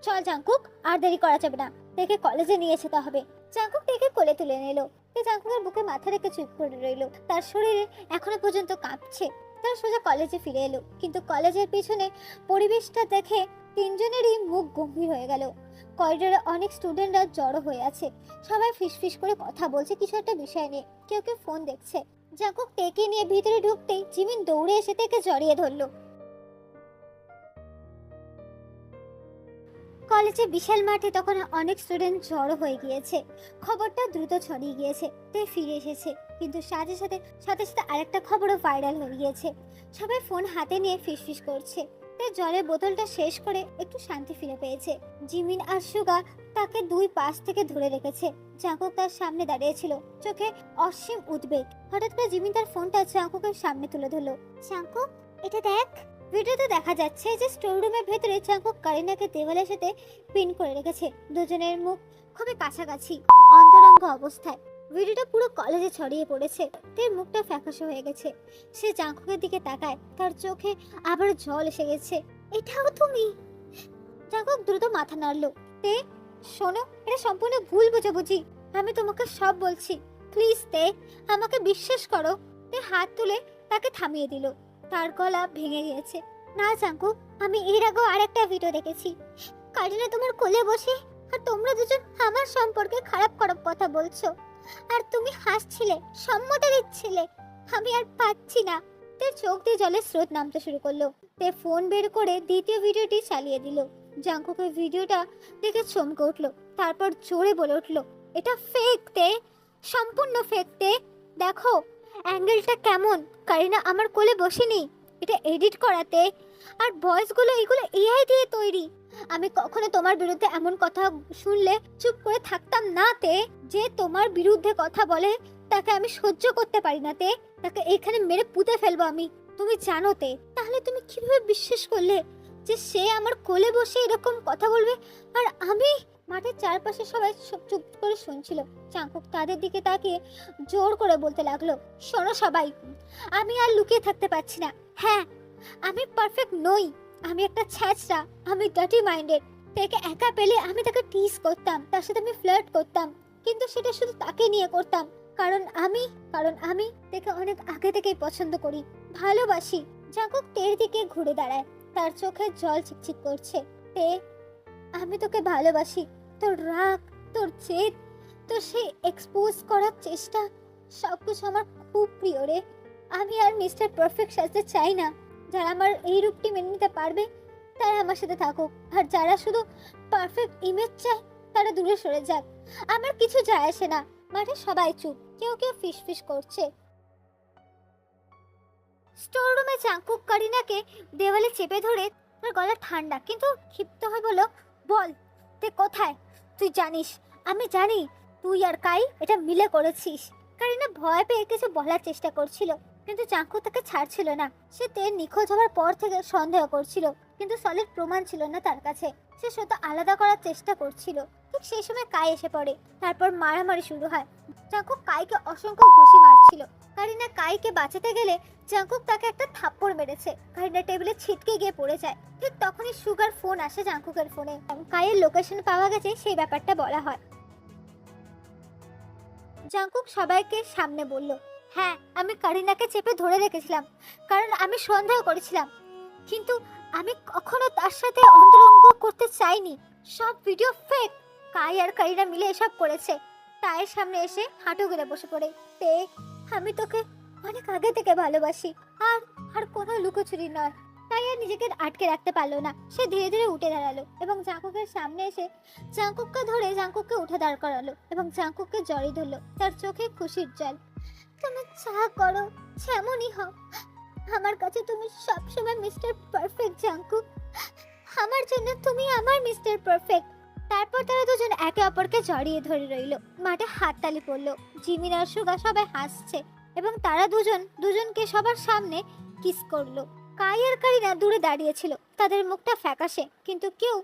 চল জাংকুক, আর দেরি করা যাবে না। দেখে কলেজে নিয়ে যেতে হবে। জাংকুক দেখে কোলে তুলে নিল। জাংকুকের বুকে মাথা রেখে চুপ করে রইল। তার শরীরে এখনো পর্যন্ত কাঁপছে। তার সোজা কলেজে ফিরে এলো, কিন্তু কলেজের পিছনে পরিবেশটা দেখে তিনজনেরই মুখ গম্ভীর হয়ে গেল। করিডোরে অনেক স্টুডেন্টরা জড়ো হয়ে আছে। সবাই ফিসফিস করে কথা বলছে কিছু একটা বিষয় নিয়ে। কেউ কেউ ফোন দেখছে। জাংকুক তেকে নিয়ে ভিতরে ঢুকতেই জিমিন দৌড়ে এসে তাকে জড়িয়ে ধরলো। কলেজে বিশাল মাঠে তখন অনেক স্টুডেন্ট জড়ো হয়ে গিয়েছে। খবরটা দ্রুত ছড়িয়ে গিয়েছে। তাই ফিরে এসেছে, কিন্তু সাথে সাথে আরেকটা খবরও ভাইরাল হয়ে গিয়েছে। সবাই ফোন হাতে নিয়ে ফিসফিস করছে। তাই জলের বোতলটা শেষ করে একটু শান্তি ফিরে পেয়েছে। জিমিন আর সুগা তাকে 2 পাশ থেকে ধরে রেখেছে। জাংকুক তার সামনে দাঁড়িয়েছিল, চোখে অসীম উদ্বেগ। হঠাৎ করে জিমিন তার ফোনটা জাংকুকের সামনে তুলে ধরলো। জাংকুক, এটা দেখ। ভিডিওতে দেখা যাচ্ছে যে স্টোর রুমের ভেতরে জাংকুক কারিনাকে দেওয়ালের সাথে পিন করে রেখেছে। দুজনের মুখ খুবই কাছাকাছি, অন্তরঙ্গ অবস্থায়। ভিডিওটা পুরো কলেজে ছড়িয়ে পড়েছে। তার মুখটা ফ্যাকাশে হয়ে গেছে। সে জাংকুকের দিকে তাকায়, তার চোখে আবার জল এসে গেছে। এটাও তুমি? জাংকুক দ্রুত মাথা নাড়লো। তে শোনো, এটা সম্পূর্ণ ভুল বোঝাবুঝি। আমি তোমাকে সব বলছি, প্লিজ তে, আমাকে বিশ্বাস করো। তে হাত তুলে তাকে থামিয়ে দিল। তার গলা ভেঙে গিয়েছে। না জাংকুক, আমি এর আগেও আরেকটা ভিডিও দেখেছি। কারিনা তোমার কোলে বসে আর তোমরা দুজন আমার সম্পর্কে খারাপ কথা বলছো, আর তুমি হাসছিলে, সম্মতি দিচ্ছিলে। আমি আর পাচ্ছি না। তার চোখ দিয়ে জলের স্রোত নামতে শুরু করলো। তে ফোন বের করে দ্বিতীয় ভিডিওটি চালিয়ে দিল। জাঙ্কুকের ভিডিওটা দেখে চমকে উঠলো, তারপর জোরে বলে উঠলো, এটা ফেক তে, সম্পূর্ণ ফেক তে। দেখো অ্যাঙ্গেলটা কেমন, কারিনা আমার কোলে বসেনি, এটা এডিট করাতে। আর ভয়েসগুলো এগুলো এআই দিয়ে তৈরি। আমি কখনো তোমার বিরুদ্ধে এমন কথা শুনলে চুপ করে থাকতাম না তে। যে তোমার বিরুদ্ধে কথা বলে তাকে আমি সহ্য করতে পারি না তে, তাকে এখানে মেরে পুঁতে ফেলবো আমি, তুমি জানো তে। তাহলে তুমি কিভাবে বিশ্বাস করলে যে সে আমার কোলে বসে এরকম কথা বলবে? আর আমি মাঠের চারপাশে সবাই চুপ করে শুনছিল। জাঙ্কুক তাদের দিকে তাকিয়ে জোর করে বলতে লাগলো, শোনো সবাই, আমি আর লুকিয়ে থাকতে পারছি না। হ্যাঁ, আমি পারফেক্ট নই, আমি একটা ছ্যাচড়া, আমি ডার্টি মাইন্ডেড। তাকে একা পেলে আমি তাকে টিজ করতাম, তার সাথে আমি ফ্লার্ট করতাম, কিন্তু সেটা শুধু তাকে নিয়ে করতাম, কারণ আমি তাকে অনেক আগে থেকেই পছন্দ করি, ভালোবাসি। জাঙ্কুক তের দিকে ঘুরে দাঁড়ায়, তার চোখে জল চিকচিক করছে। তে, আমি তোকে ভালোবাসি। তোর রাগ, তোর জেদ, তোর সেই এক্সপোজ করার চেষ্টা, সবকিছু আমার খুব প্রিয় রে। আমি আর মিস্টার পারফেক্ট সাজতে চাই না। যারা আমার এই রূপটি মেনে নিতে পারবে তারা আমার সাথে থাকুক, আর যারা শুধু পারফেক্ট ইমেজ চায় তারা দূরে সরে যাক, আমার কিছু যায় আসে না। মাঠে সবাই চুপ, কেউ কেউ ফিসফিস করছে। স্টোর রুমে জাঙ্কুক কারিনাকে দেওয়ালে চেপে ধরে, তার গলা ঠান্ডা কিন্তু ক্ষিপ্ত হয়ে বলল, বল তে কোথায়? তুই জানিস, আমি জানি তুই আর কাই এটা মিলে করেছিস। কারিনা ভয় পেয়ে কিছু বলার চেষ্টা করছিল, কিন্তু জাঙ্কুক তাকে ছাড়ছিল না। সে তে নিখোঁজ হওয়ার পর থেকে সন্দেহ করছিল, কিন্তু সলিড প্রমাণ ছিল না তার কাছে। সে সত্য আলাদা করার চেষ্টা করছিল। ঠিক সেই সময় কাই এসে পড়ে, তারপর মারামারি শুরু হয়। জাঙ্কুক কাইকে অসংখ্য ঘুষি মারছিল। কারিনা কাইকে বাঁচাতে গেলে জাঙ্কুক তাকে একটা থাপ্পড় মেরেছে। কারিনা টেবিলে ছিটকে গিয়ে পড়ে যায়। ঠিক তখনই সুগার ফোন আসে জাঙ্কুকের ফোনে। কাইয়ের লোকেশন পাওয়া গেছে সেই ব্যাপারটা বলা হয়। জাঙ্কুক সবাইকে সামনে বলল, হ্যাঁ আমি কারিনাকে চেপে ধরে রেখেছিলাম কারণ আমি সন্দেহ করেছিলাম, কিন্তু আমি কখনো তার সাথে অন্তরঙ্গ করতে চাইনি। সব ভিডিও ফেক। কাই আর কারিনা মিলে এসব করেছে। তায়ের সামনে এসে হাঁটু গেড়ে বসে পড়ে। তে, আমি তোকে অনেক আগে থেকে ভালোবাসি, আর আর কোনো লুকোচুরি নয়। তাই আর নিজেকে আটকে রাখতে পারলো না। সে ধীরে ধীরে উঠে দাঁড়ালো এবং জাঙ্কুকের সামনে এসে জাঙ্কুককে ধরে জাঙ্কুককে উঠে দাঁড় করালো এবং জাঙ্কুককে জড়িয়ে ধরলো। তার চোখে খুশির জল। তুমি যা করো যেমনই হও, আমার কাছে তুমি সবসময় মিস্টার পারফেক্ট জাঙ্কুক। আমার জন্য তুমি আমার মিস্টার পারফেক্ট। তারপর তারা দুজন একে অপরকে জড়িয়ে ধরে রইল। মাঠে হাততালি পড়লো। জিমিন আর সুগা সবাই হাসছে এবং তারা দুজনকে সবার সামনে কিস করলো। কাই আর কারিনা দূরে দাঁড়িয়েছিল, তাদের মুখটা ফ্যাকাশে, কিন্তু কেউ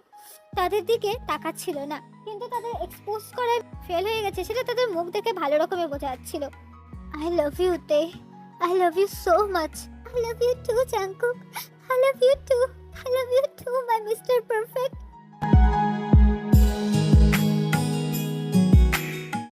তাদের দিকে তাকাচ্ছিল না। কিন্তু তাদের এক্সপোজ করায় ফেল হয়ে গেছে সেটা তাদের মুখ দেখে ভালো রকমে বোঝা যাচ্ছিল। I love you, Te. I love you so much. I love you too, Jungkook. I love you too. I love you too, my Mr. Perfect.